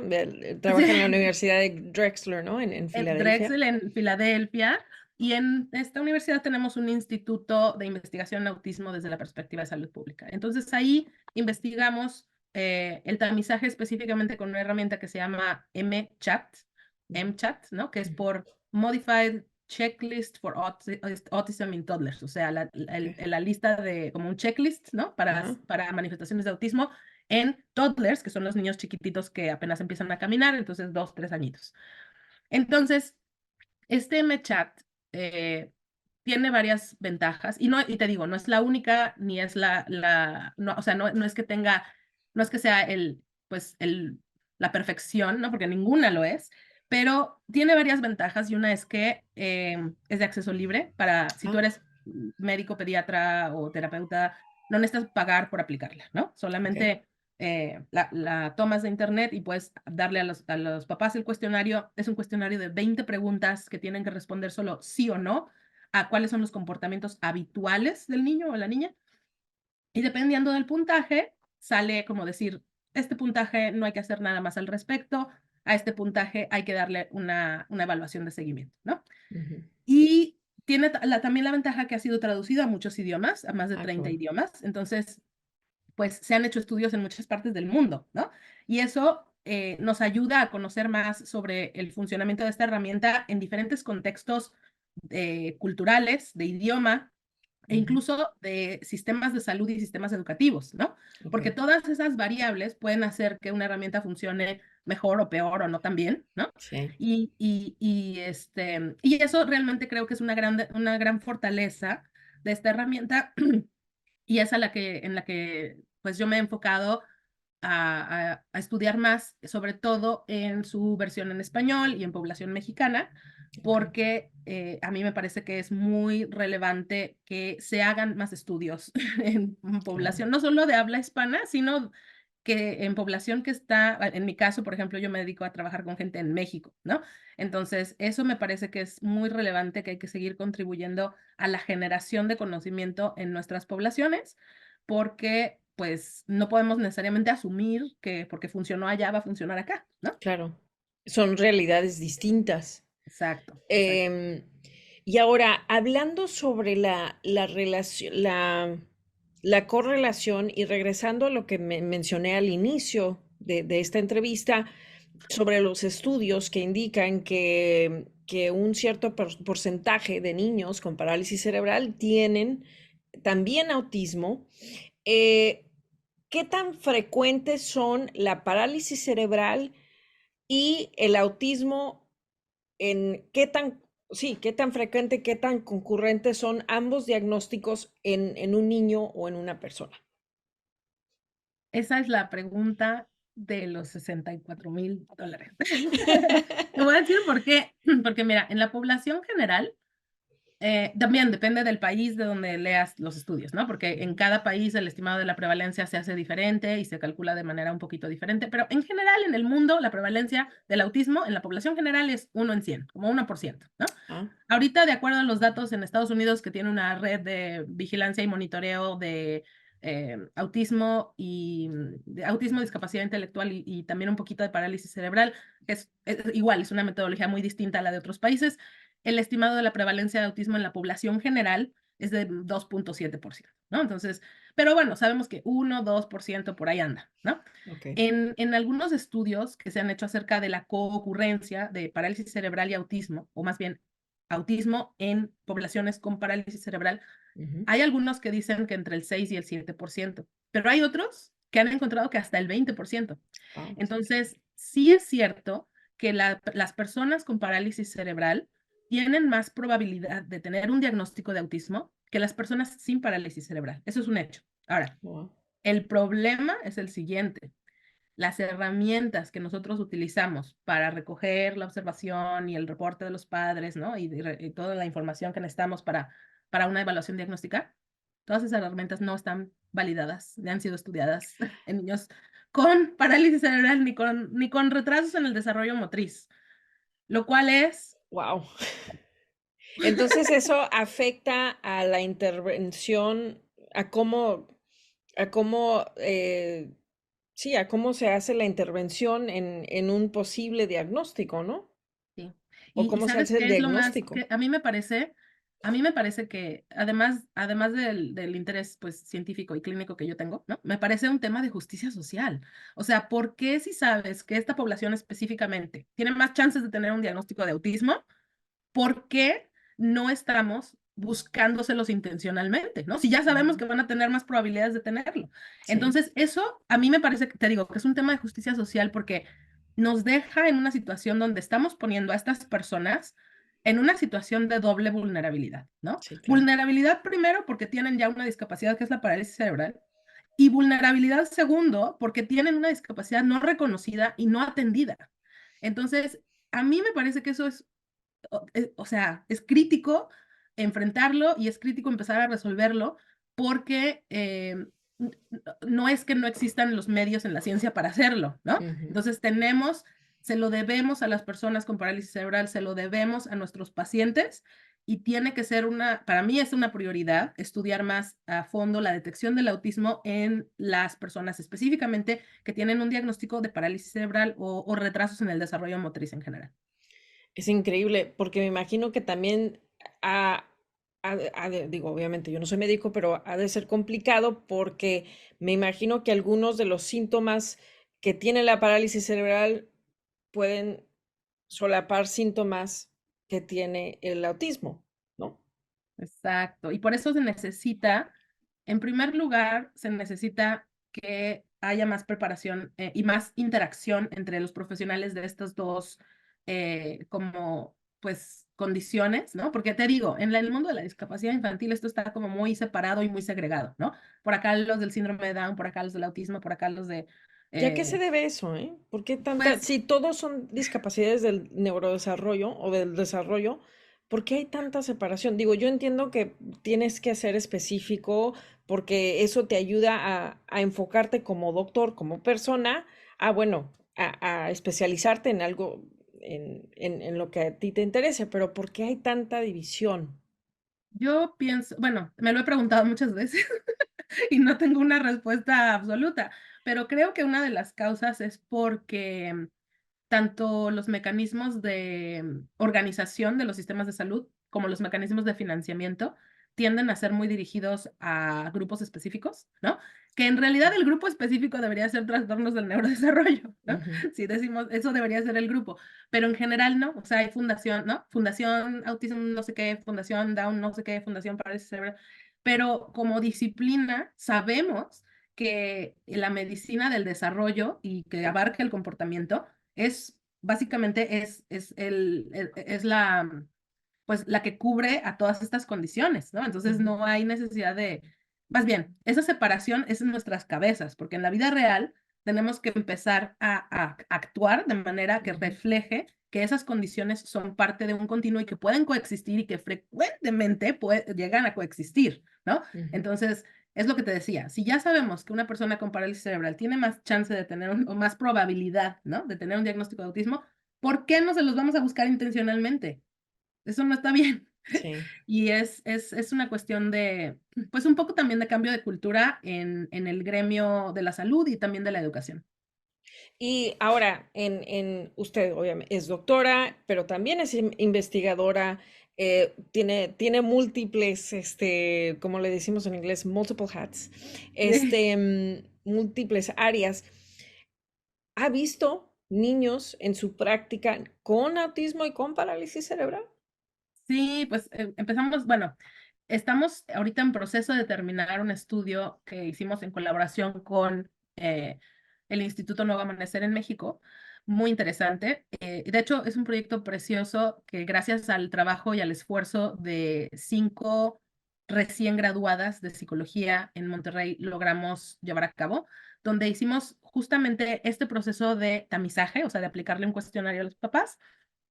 Speaker 1: trabaja en la
Speaker 2: Sí,
Speaker 1: Universidad de Drexler, ¿no? En
Speaker 2: en
Speaker 1: Filadelfia.
Speaker 2: Drexel, en Filadelfia, y en esta universidad tenemos un instituto de investigación en autismo desde la perspectiva de salud pública. Entonces ahí investigamos el tamizaje específicamente con una herramienta que se llama
Speaker 1: Ujú,
Speaker 2: MCHAT, ¿no? Que es
Speaker 1: ujú.
Speaker 2: por Modified Checklist for Autism in Toddlers, o sea,
Speaker 1: Okey.
Speaker 2: la lista de, como un checklist, ¿no?
Speaker 1: Ajá.
Speaker 2: Para manifestaciones de autismo en toddlers, que son los niños chiquititos que apenas empiezan a caminar, entonces 2, 3 añitos. Entonces, este MChat tiene varias ventajas y no, y te digo, no es la única ni es no, o sea, no es que tenga, no es que sea pues la perfección, ¿no? Porque ninguna lo es, pero tiene varias ventajas y una es que es de acceso libre para, si tú
Speaker 1: Ah,
Speaker 2: eres médico, pediatra o terapeuta, no necesitas pagar por aplicarla, ¿no?
Speaker 1: okey.
Speaker 2: Solamente la tomas de internet y puedes darle a los papás el cuestionario. Es un cuestionario de 20 preguntas que tienen que responder solo sí o no a cuáles son los comportamientos habituales del niño o la niña. Y dependiendo del puntaje, sale como decir, este puntaje no hay que hacer nada más al respecto, a este puntaje hay que darle una evaluación de seguimiento, ¿no?
Speaker 1: Ujú.
Speaker 2: Y tiene también la ventaja que ha sido traducido a muchos idiomas, a más de
Speaker 1: Ah, qué
Speaker 2: 30
Speaker 1: bueno.
Speaker 2: idiomas. Entonces, pues se han hecho estudios en muchas partes del mundo, ¿no? Y eso nos ayuda a conocer más sobre el funcionamiento de esta herramienta en diferentes contextos culturales, de idioma, e
Speaker 1: Ujú.
Speaker 2: incluso de sistemas de salud y sistemas educativos, ¿no? Porque
Speaker 1: Okey.
Speaker 2: todas esas variables pueden hacer que una herramienta funcione mejor o peor o no tan bien, ¿no?
Speaker 1: Sí.
Speaker 2: Y eso realmente creo que es una gran fortaleza de esta herramienta y es en la que pues yo me he enfocado a estudiar más, sobre todo en su versión en español y en población mexicana,
Speaker 1: Okey.
Speaker 2: porque a mí me parece que es muy relevante que se hagan más estudios en
Speaker 1: Claro.
Speaker 2: población, no solo de habla hispana, sino que en población que está, en mi caso, por ejemplo, yo me dedico a trabajar con gente en México, ¿no? Entonces, eso me parece que es muy relevante, que hay que seguir contribuyendo a la generación de conocimiento en nuestras poblaciones, porque pues no podemos necesariamente asumir que porque funcionó allá va a funcionar acá, ¿no?
Speaker 1: Claro, son realidades distintas.
Speaker 2: Exacto, exacto.
Speaker 1: Em, y ahora, hablando sobre la relación, la correlación y regresando a lo que mencioné al inicio de esta entrevista, sobre los estudios que indican que un cierto porcentaje de niños con parálisis cerebral tienen también autismo. eh, ¿Qué tan frecuentes son la parálisis cerebral y el autismo? En qué tan, sí, qué tan frecuente, qué tan concurrentes son ambos diagnósticos en un niño o en una persona.
Speaker 2: Esa es la pregunta de los $64,000. Te voy a decir por qué. Porque mira, en la población general, también depende del país de donde leas los estudios, ¿no? Porque en cada país el estimado de la prevalencia se hace diferente y se calcula de manera un poquito diferente, pero en general en el mundo la prevalencia del autismo en la población general es 1 en 100, como 1%, ¿no?
Speaker 1: Ah,
Speaker 2: Ahorita, de acuerdo a los datos en Estados Unidos, que tiene una red de vigilancia y monitoreo de autismo de autismo, discapacidad intelectual y también un poquito de parálisis cerebral, es igual, es una metodología muy distinta a la de otros países. El estimado de la prevalencia de autismo en la población general es de 2,7%, ¿no? Entonces, pero bueno, sabemos que 1, 2% por ahí anda, ¿no?
Speaker 1: ok.
Speaker 2: En algunos estudios que se han hecho acerca de la coocurrencia de parálisis cerebral y autismo, o más bien autismo en poblaciones con parálisis cerebral,
Speaker 1: Ujú.
Speaker 2: hay algunos que dicen que entre el 6 y el 7%, pero hay otros que han encontrado que hasta el 20%.
Speaker 1: Wow.
Speaker 2: Entonces, sí es cierto que las personas con parálisis cerebral tienen más probabilidad de tener un diagnóstico de autismo que las personas sin parálisis cerebral. Eso es un hecho. Ahora,
Speaker 1: Wow.
Speaker 2: el problema es el siguiente. Las herramientas que nosotros utilizamos para recoger la observación y el reporte de los padres, ¿no? Y toda la información que necesitamos para una evaluación diagnóstica, todas esas herramientas no están validadas, ni han sido estudiadas en niños con parálisis cerebral ni con retrasos en el desarrollo motriz, lo cual es,
Speaker 1: Wow. Entonces eso afecta a la intervención, a cómo, sí, a cómo se hace la intervención en un posible diagnóstico, ¿no?
Speaker 2: sí.
Speaker 1: O
Speaker 2: Y
Speaker 1: cómo se
Speaker 2: ¿sabes
Speaker 1: hace el
Speaker 2: qué es lo más
Speaker 1: diagnóstico.
Speaker 2: que a mí me parece que además del interés pues científico y clínico que yo tengo, ¿no? Me parece un tema de justicia social. O sea, ¿por qué si sabes que esta población específicamente tiene más chances de tener un diagnóstico de autismo? ¿Por qué no estamos buscándoselos intencionalmente, ¿no? Si ya sabemos
Speaker 1: Ujú.
Speaker 2: que van a tener más probabilidades de tenerlo.
Speaker 1: Sí,
Speaker 2: Entonces, eso a mí me parece, te digo, que es un tema de justicia social porque nos deja en una situación donde estamos poniendo a estas personas en una situación de doble vulnerabilidad, ¿no?
Speaker 1: sí, claro.
Speaker 2: Vulnerabilidad primero porque tienen ya una discapacidad que es la parálisis cerebral y vulnerabilidad segundo porque tienen una discapacidad no reconocida y no atendida. Entonces, a mí me parece que eso o sea, es crítico enfrentarlo y es crítico empezar a resolverlo porque no es que no existan los medios en la ciencia para hacerlo, ¿no?
Speaker 1: Ujú.
Speaker 2: Entonces se lo debemos a las personas con parálisis cerebral, se lo debemos a nuestros pacientes y tiene que ser para mí es una prioridad estudiar más a fondo la detección del autismo en las personas específicamente que tienen un diagnóstico de parálisis cerebral o retrasos en el desarrollo motriz en general.
Speaker 1: Es increíble, porque me imagino que también digo, obviamente yo no soy médico, pero ha de ser complicado porque me imagino que algunos de los síntomas que tiene la parálisis cerebral pueden solapar síntomas que tiene el autismo, ¿no?
Speaker 2: Exacto. Y por eso se necesita, en primer lugar, se necesita que haya más preparación y más interacción entre los profesionales de estas dos, como, pues, condiciones, ¿no? Porque te digo, en el mundo de la discapacidad infantil esto está como muy separado y muy segregado, ¿no? Por acá los del síndrome de Down, por acá los del autismo, por acá los de,
Speaker 1: ¿Y a qué se
Speaker 2: eh,
Speaker 1: debe eso, eh? ¿Por qué tanta,
Speaker 2: pues,
Speaker 1: si todos son discapacidades del neurodesarrollo o del desarrollo, ¿Por qué hay tanta separación? Digo, yo entiendo que tienes que ser específico porque eso te ayuda a enfocarte como doctor, como persona, bueno, a especializarte en algo, en lo que a ti te interese, pero ¿por qué hay tanta división?
Speaker 2: Yo pienso, bueno, me lo he preguntado muchas veces y no tengo una respuesta absoluta, pero creo que una de las causas es porque tanto los mecanismos de organización de los sistemas de salud como los mecanismos de financiamiento tienden a ser muy dirigidos a grupos específicos, ¿no? Que en realidad el grupo específico debería ser trastornos del neurodesarrollo, ¿no?
Speaker 1: Ujú,
Speaker 2: Si decimos, eso debería ser el grupo, pero en general no, o sea, hay fundación, ¿no? Fundación Autismo no sé qué, Fundación Down no sé qué, Fundación Parálisis Cerebral, pero como disciplina sabemos que la medicina del desarrollo y que abarca el comportamiento es básicamente es la, pues, la que cubre a todas estas condiciones, ¿no? Entonces
Speaker 1: ujú,
Speaker 2: no hay necesidad de, más bien, esa separación es en nuestras cabezas, porque en la vida real tenemos que empezar a actuar de manera que
Speaker 1: ujú,
Speaker 2: refleje que esas condiciones son parte de un continuo y que pueden coexistir y que frecuentemente llegan a coexistir, ¿no?
Speaker 1: ujú.
Speaker 2: Entonces, es lo que te decía, si ya sabemos que una persona con parálisis cerebral tiene más chance de tener o más probabilidad, ¿no? De tener un diagnóstico de autismo, ¿por qué no se los vamos a buscar intencionalmente? Eso no está bien.
Speaker 1: Sí.
Speaker 2: Y es una cuestión de, pues, un poco también de cambio de cultura en el gremio de la salud y también de la educación.
Speaker 1: Y ahora, usted obviamente es doctora, pero también es investigadora, tiene múltiples, como le decimos en inglés, multiple hats,
Speaker 2: Sí.
Speaker 1: múltiples áreas. ¿Ha visto niños en su práctica con autismo y con parálisis cerebral?
Speaker 2: Sí, pues, empezamos, bueno, estamos ahorita en proceso de terminar un estudio que hicimos en colaboración con, el Instituto Nuevo Amanecer en México, muy interesante. De hecho, es un proyecto precioso que gracias al trabajo y al esfuerzo de 5 recién graduadas de psicología en Monterrey logramos llevar a cabo, donde hicimos justamente este proceso de tamizaje, o sea, de aplicarle un cuestionario a los papás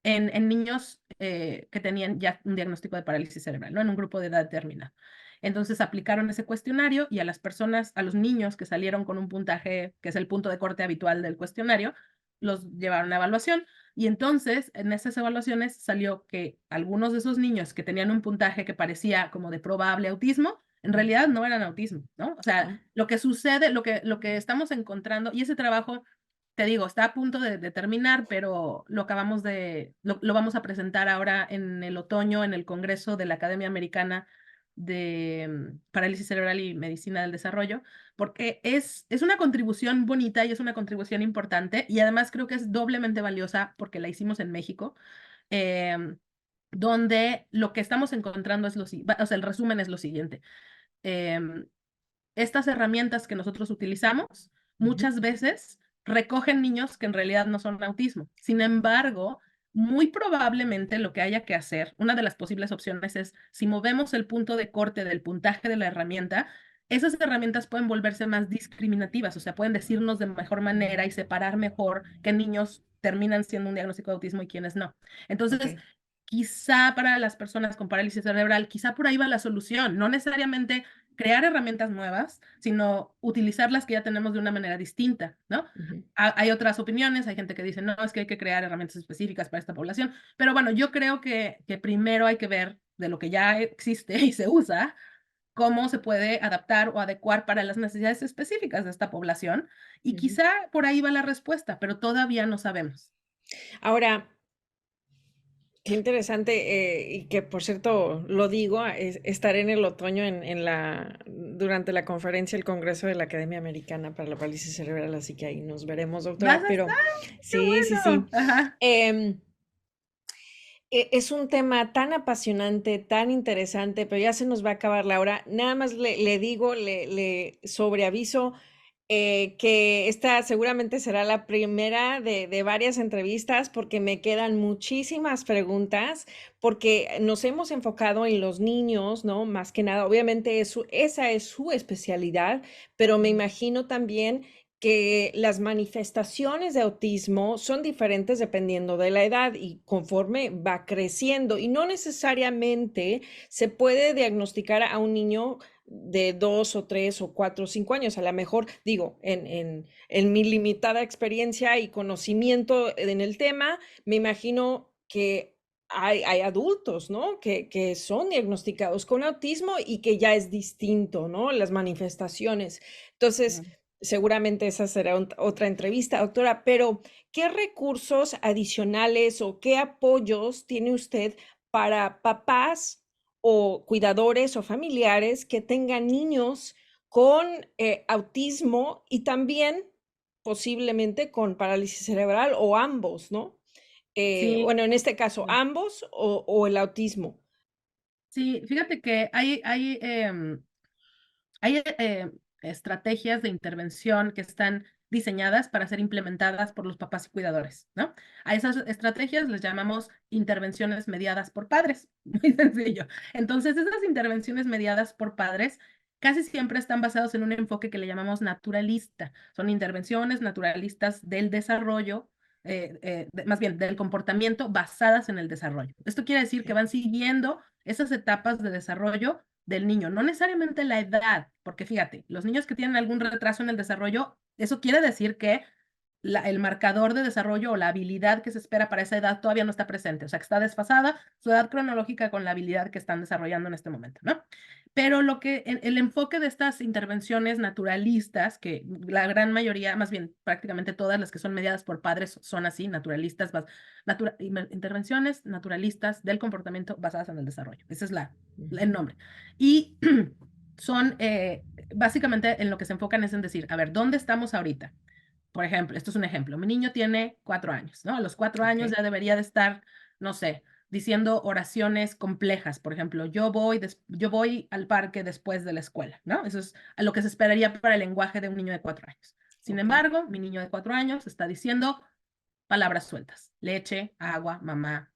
Speaker 2: en niños que tenían ya un diagnóstico de parálisis cerebral, ¿no? En un grupo de edad determinada. Entonces aplicaron ese cuestionario y a las personas, a los niños que salieron con un puntaje, que es el punto de corte habitual del cuestionario, los llevaron a evaluación. Y entonces, en esas evaluaciones salió que algunos de esos niños que tenían un puntaje que parecía como de probable autismo, en
Speaker 1: Ujú.
Speaker 2: realidad no eran autismo, ¿no? O sea,
Speaker 1: Ah,
Speaker 2: lo que sucede, lo que estamos encontrando, y ese trabajo te digo, está a punto de terminar, pero lo vamos a presentar ahora en el otoño en el Congreso de la Academia Americana de Parálisis Cerebral y Medicina del Desarrollo, porque es una contribución bonita y es una contribución importante y además creo que es doblemente valiosa porque la hicimos en México, em, donde lo que estamos encontrando es o sea, el resumen es lo siguiente. em, Estas herramientas que nosotros utilizamos
Speaker 1: ujú,
Speaker 2: muchas veces recogen niños que en realidad no son autismo. Sin embargo, muy probablemente lo que haya que hacer, una de las posibles opciones es, si movemos el punto de corte del puntaje de la herramienta, esas herramientas pueden volverse más discriminativas, o sea, pueden decirnos de mejor manera y separar mejor qué niños terminan siendo un diagnóstico de autismo y quiénes no.
Speaker 1: ok.
Speaker 2: Entonces, quizá para las personas con parálisis cerebral, quizá por ahí va la solución, no necesariamente crear herramientas nuevas, sino utilizar las que ya tenemos de una manera distinta, ¿no?
Speaker 1: Ujú.
Speaker 2: Hay otras opiniones, hay gente que dice, no, es que hay que crear herramientas específicas para esta población, pero bueno, yo creo que primero hay que ver de lo que ya existe y se usa, cómo se puede adaptar o adecuar para las necesidades específicas de esta población, y
Speaker 1: Ujú.
Speaker 2: quizá por ahí va la respuesta, pero todavía no sabemos.
Speaker 1: Ahora, qué interesante, y que por cierto lo digo, estaré en el otoño durante la conferencia, el Congreso de la Academia Americana para la Parálisis Cerebral, así que ahí nos veremos,
Speaker 2: ¿Vas
Speaker 1: doctora,
Speaker 2: a estar?
Speaker 1: pero
Speaker 2: ¡Qué
Speaker 1: sí, sí, sí.
Speaker 2: bueno! Ajá.
Speaker 1: Em, es un tema tan apasionante, tan interesante, pero ya se nos va a acabar la hora. Nada más le digo, le sobreaviso que esta seguramente será la primera de varias entrevistas porque me quedan muchísimas preguntas, porque nos hemos enfocado en los niños, ¿no? Más que nada, obviamente esa es su especialidad, pero me imagino también que las manifestaciones de autismo son diferentes dependiendo de la edad y conforme va creciendo, y no necesariamente se puede diagnosticar a un niño de 2 o 3 o 4 o 5 años. A lo mejor, digo, en mi limitada experiencia y conocimiento en el tema, me imagino que hay adultos, ¿no? Que son diagnosticados con autismo y que ya es distinto, ¿no? Las manifestaciones. Entonces, seguramente esa será otra entrevista, doctora, pero ¿qué recursos adicionales o qué apoyos tiene usted para papás o cuidadores o familiares que tengan niños con autismo y también posiblemente con parálisis cerebral o ambos, ¿no?
Speaker 2: Sí,
Speaker 1: Bueno, en este caso,
Speaker 2: sí,
Speaker 1: ambos o el autismo.
Speaker 2: sí, fíjate que hay estrategias de intervención que están diseñadas para ser implementadas por los papás y cuidadores, ¿no? A esas estrategias les llamamos intervenciones mediadas por padres, muy sencillo. Entonces, esas intervenciones mediadas por padres casi siempre están basadas en un enfoque que le llamamos naturalista. Son intervenciones naturalistas del desarrollo, más bien del comportamiento basadas en el desarrollo. Esto quiere decir que
Speaker 1: Ok.
Speaker 2: van siguiendo esas etapas de desarrollo del niño, no necesariamente la edad, porque fíjate, los niños que tienen algún retraso en el desarrollo, eso quiere decir que el marcador de desarrollo o la habilidad que se espera para esa edad todavía no está presente, o sea que está desfasada su edad cronológica con la habilidad que están desarrollando en este momento, ¿no? Pero el enfoque de estas intervenciones naturalistas, que la gran mayoría, más bien prácticamente todas las que son mediadas por padres son así, naturalistas, intervenciones naturalistas del comportamiento basadas en el desarrollo. Ese es el
Speaker 1: Ujú.
Speaker 2: nombre. Y son, básicamente en lo que se enfocan es en decir, a ver, ¿dónde estamos ahorita? Por ejemplo, esto es un ejemplo. Mi niño tiene 4 años, ¿no? A los 4 años
Speaker 1: Ok.
Speaker 2: ya debería de estar, no sé, diciendo oraciones complejas. Por ejemplo, yo voy al parque después de la escuela, ¿no? Eso es a lo que se esperaría para el lenguaje de un niño de 4 años. Sin
Speaker 1: Ok.
Speaker 2: embargo, mi niño de 4 años está diciendo palabras sueltas, leche, agua, mamá,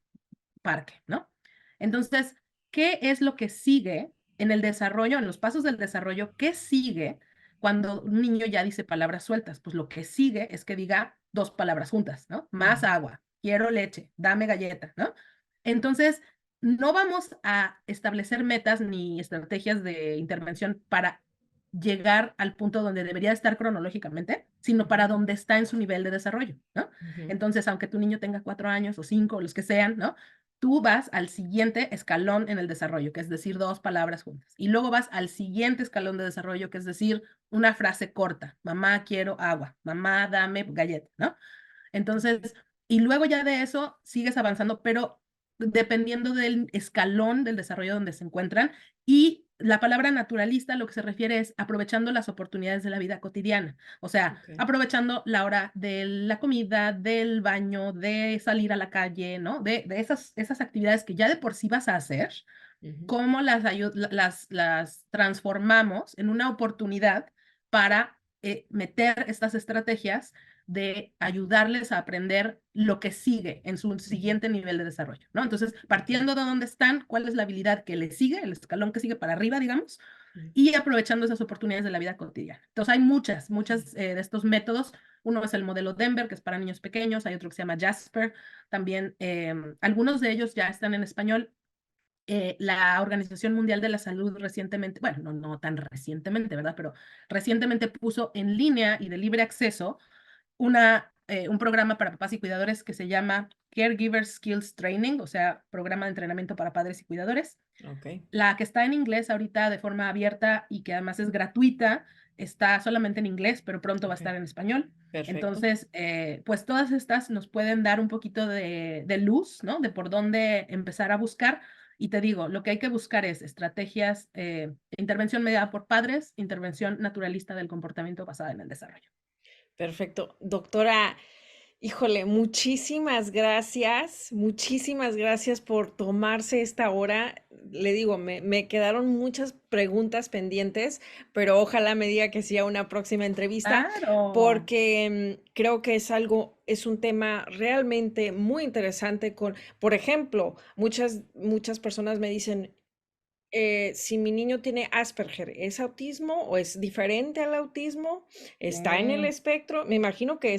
Speaker 2: parque, ¿no? Entonces, ¿qué es lo que sigue en el desarrollo, en los pasos del desarrollo? ¿Qué sigue cuando un niño ya dice palabras sueltas? Pues lo que sigue es que diga dos palabras juntas, ¿no? Más
Speaker 1: Ujú.
Speaker 2: agua, quiero leche, dame galleta, ¿no? Entonces, no vamos a establecer metas ni estrategias de intervención para llegar al punto donde debería estar cronológicamente, sino para
Speaker 1: Ujú.
Speaker 2: donde está en su nivel de desarrollo, ¿no?
Speaker 1: Ujú.
Speaker 2: Entonces, aunque tu niño tenga 4 años o 5, los que sean, ¿no? Tú vas al siguiente escalón en el desarrollo, que es decir dos palabras juntas. Y luego vas al siguiente escalón de desarrollo, que es decir una frase corta. Mamá, quiero agua. Mamá, dame galleta, ¿no? Entonces,
Speaker 1: Ok.
Speaker 2: y luego ya de eso sigues avanzando, pero dependiendo del escalón del desarrollo donde se encuentran. Y la palabra naturalista lo que se refiere es aprovechando las oportunidades de la vida cotidiana. O sea,
Speaker 1: Ok.
Speaker 2: aprovechando la hora de la comida, del baño, de salir a la calle, ¿no? De esas actividades que ya de por sí vas a hacer,
Speaker 1: Ujú.
Speaker 2: cómo las transformamos en una oportunidad para meter estas estrategias de ayudarles a aprender lo que sigue en su
Speaker 1: Ujú.
Speaker 2: siguiente nivel de desarrollo, ¿no? Entonces,
Speaker 1: Ok.
Speaker 2: partiendo de dónde están, cuál es la habilidad que le sigue, el escalón que sigue para arriba, digamos,
Speaker 1: Mm.
Speaker 2: y aprovechando esas oportunidades de la vida cotidiana. Entonces, hay muchas de estos métodos. Uno es el modelo Denver, que es para niños pequeños, hay otro que se llama Jasper, también algunos de ellos ya están en español. La Organización Mundial de la Salud recientemente, bueno, no tan recientemente, ¿verdad? Pero recientemente puso en línea y de libre acceso un programa para papás y cuidadores que se llama Caregiver Skills Training, o sea, programa de entrenamiento para padres y cuidadores.
Speaker 1: Ok.
Speaker 2: La que está en inglés ahorita de forma abierta y que además es gratuita, está solamente en inglés, pero pronto va a
Speaker 1: Ok.
Speaker 2: estar en español.
Speaker 1: Perfecto.
Speaker 2: Entonces, pues todas estas nos pueden dar un poquito de luz, ¿no? De por dónde empezar a buscar. Y te digo, lo que hay que buscar es estrategias, intervención mediada por padres, intervención naturalista del comportamiento basada en el desarrollo.
Speaker 1: Perfecto. Doctora, híjole, muchísimas gracias por tomarse esta hora. Le digo, me quedaron muchas preguntas pendientes, pero ojalá me diga que sí a una próxima entrevista,
Speaker 2: Claro.
Speaker 1: porque creo que es un tema realmente muy interesante por ejemplo, muchas personas me dicen, si mi niño tiene Asperger, ¿es autismo o es diferente al autismo? ¿Está en el
Speaker 2: Sí,
Speaker 1: espectro? Me imagino que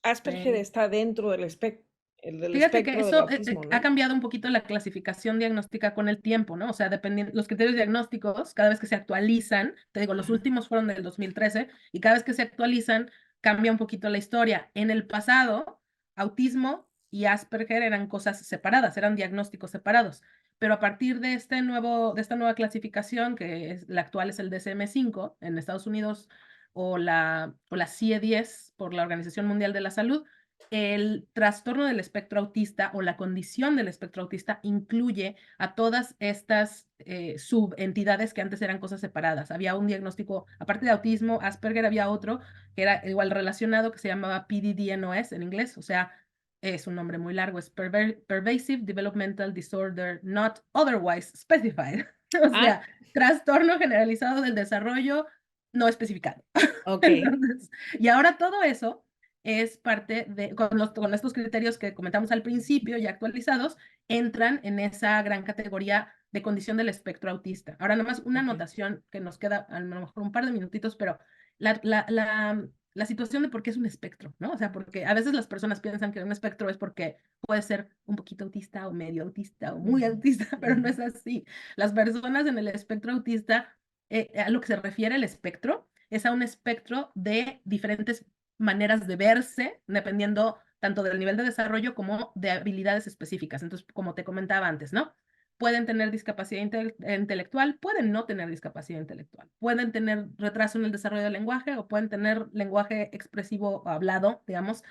Speaker 1: Asperger
Speaker 2: sí.
Speaker 1: está dentro del
Speaker 2: Fíjate que
Speaker 1: espectro del
Speaker 2: eso
Speaker 1: autismo,
Speaker 2: ha
Speaker 1: ¿no?
Speaker 2: cambiado un poquito la clasificación diagnóstica con el tiempo, ¿no? O sea, dependiendo, los criterios diagnósticos, cada vez que se actualizan, te digo, los
Speaker 1: Ajá.
Speaker 2: últimos fueron del 2013, y cada vez que se actualizan, cambia un poquito la historia. En el pasado, autismo y Asperger eran cosas separadas, eran diagnósticos separados. Pero a partir de de esta nueva clasificación, que es, la actual es el DSM-5 en Estados Unidos, o la CIE-10 por la Organización Mundial de la Salud, el trastorno del espectro autista o la condición del espectro autista incluye a todas estas subentidades que antes eran cosas separadas. Había un diagnóstico, aparte de autismo, Asperger, había otro que era igual relacionado, que se llamaba PDD-NOS en inglés, o sea, es un nombre muy largo, es Pervasive Developmental Disorder Not Otherwise Specified, o
Speaker 1: Ah,
Speaker 2: sea, trastorno generalizado del desarrollo no especificado.
Speaker 1: ok.
Speaker 2: Entonces, y ahora todo eso es parte de, con estos criterios que comentamos al principio y actualizados, entran en esa gran categoría de condición del espectro autista. Ahora, nomás una
Speaker 1: Ok.
Speaker 2: anotación que nos queda a lo mejor un par de minutitos, pero la situación de por qué es un espectro, ¿no? O sea, porque a veces las personas piensan que un espectro es porque puede ser un poquito autista o medio autista o muy
Speaker 1: Ujú,
Speaker 2: autista, pero no
Speaker 1: ujú,
Speaker 2: es así. Las personas en el espectro autista, a lo que se refiere el espectro, es a un espectro de diferentes maneras de verse, dependiendo tanto del nivel de desarrollo como de habilidades específicas. Entonces, como te comentaba antes, ¿no? Pueden tener discapacidad intelectual, pueden no tener discapacidad intelectual, pueden tener retraso en el desarrollo del lenguaje o pueden tener lenguaje expresivo hablado, digamos,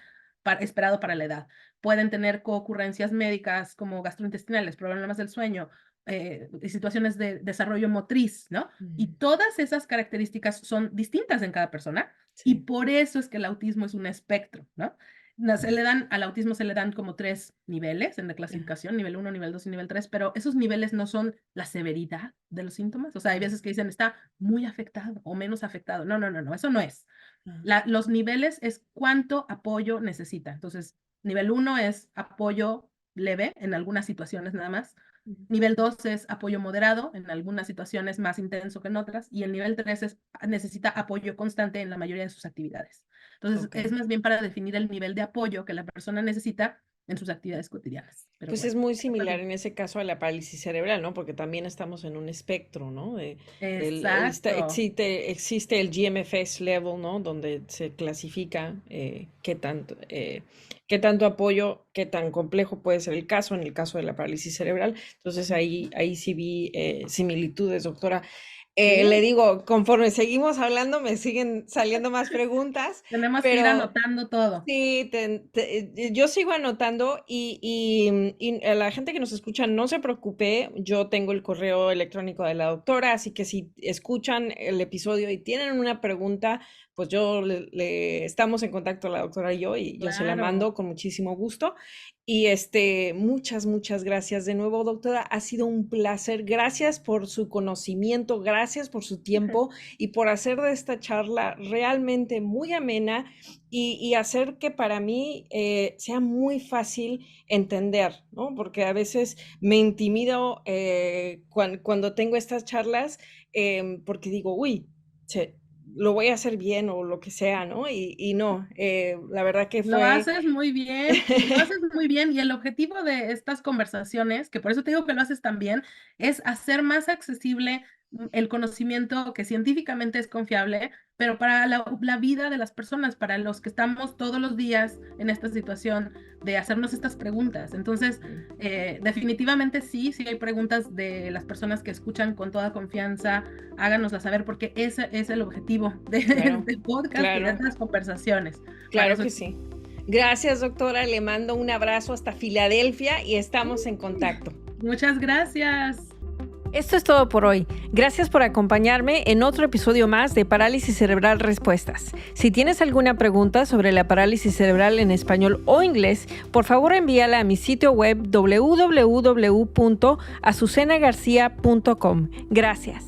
Speaker 2: esperado para la edad. Pueden tener concurrencias médicas como gastrointestinales, problemas del sueño, situaciones de desarrollo motriz, ¿no? Y
Speaker 1: ujú.
Speaker 2: todas esas características son distintas en cada persona y
Speaker 1: Sí.
Speaker 2: por eso es que el autismo es un espectro, ¿no? Al autismo se le dan como 3 niveles en la
Speaker 1: Ajá.
Speaker 2: clasificación, nivel 1, nivel 2 y nivel 3, pero esos niveles no son la severidad de los síntomas. O sea, hay
Speaker 1: Ujú.
Speaker 2: veces que dicen está muy afectado o menos afectado. No, no, no, no, eso no es.
Speaker 1: Ah,
Speaker 2: Los niveles es cuánto apoyo necesita. Entonces, nivel 1 es apoyo leve en algunas situaciones nada más.
Speaker 1: ujú.
Speaker 2: Nivel 2 es apoyo moderado, en algunas situaciones más intenso que en otras. Y el nivel 3 necesita apoyo constante en la mayoría de sus actividades. Entonces,
Speaker 1: Ok.
Speaker 2: es más bien para definir el nivel de apoyo que la persona necesita en sus actividades cotidianas. Pero
Speaker 1: Pues es
Speaker 2: bueno,
Speaker 1: muy
Speaker 2: es más
Speaker 1: similar
Speaker 2: bien.
Speaker 1: en ese caso a la parálisis cerebral, ¿no? Porque también estamos en un espectro, ¿no?
Speaker 2: Exacto.
Speaker 1: Existe el GMFS level, ¿no? Donde se clasifica qué tanto apoyo, qué tan complejo puede ser el caso en el caso de la parálisis cerebral. Entonces ahí sí vi similitudes, doctora. Le
Speaker 2: Sí,
Speaker 1: digo, conforme seguimos hablando, me siguen saliendo más preguntas,
Speaker 2: tenemos que ir
Speaker 1: pero
Speaker 2: anotando todo.
Speaker 1: sí, yo sigo anotando y a la gente que nos escucha, no se preocupe, yo tengo el correo electrónico de la doctora, así que si escuchan el episodio y tienen una pregunta, pues estamos en contacto la doctora y yo se la
Speaker 2: Claro.
Speaker 1: mando con muchísimo gusto. Y muchas gracias de nuevo, doctora. Ha sido un placer. Gracias por su conocimiento, gracias por su tiempo y por hacer de esta charla realmente muy amena y hacer que para mí sea muy fácil entender, ¿no? Porque a veces me intimido cuando tengo estas charlas porque digo, uy, lo voy a hacer bien o lo que sea, ¿no? Y no, la verdad que
Speaker 2: Lo
Speaker 1: fue...
Speaker 2: haces muy bien, lo haces muy bien y el objetivo de estas conversaciones, que por eso te digo que lo haces tan bien, es hacer más accesible el conocimiento que científicamente es confiable, pero para la vida de las personas, para los que estamos todos los días en esta situación de hacernos estas preguntas. Entonces, definitivamente sí, sí hay preguntas de las personas que escuchan con toda confianza, háganoslas saber porque ese es el objetivo
Speaker 1: Claro,
Speaker 2: del podcast y de
Speaker 1: claro,
Speaker 2: estas conversaciones. Para
Speaker 1: claro
Speaker 2: eso
Speaker 1: que sí. Gracias, doctora. Le mando un abrazo hasta Filadelfia y estamos en contacto.
Speaker 2: muchas gracias.
Speaker 1: Esto es todo por hoy. Gracias por acompañarme en otro episodio más de Parálisis Cerebral Respuestas. Si tienes alguna pregunta sobre la parálisis cerebral en español o inglés, por favor envíala a mi sitio web www.azucenagarcia.com. Gracias.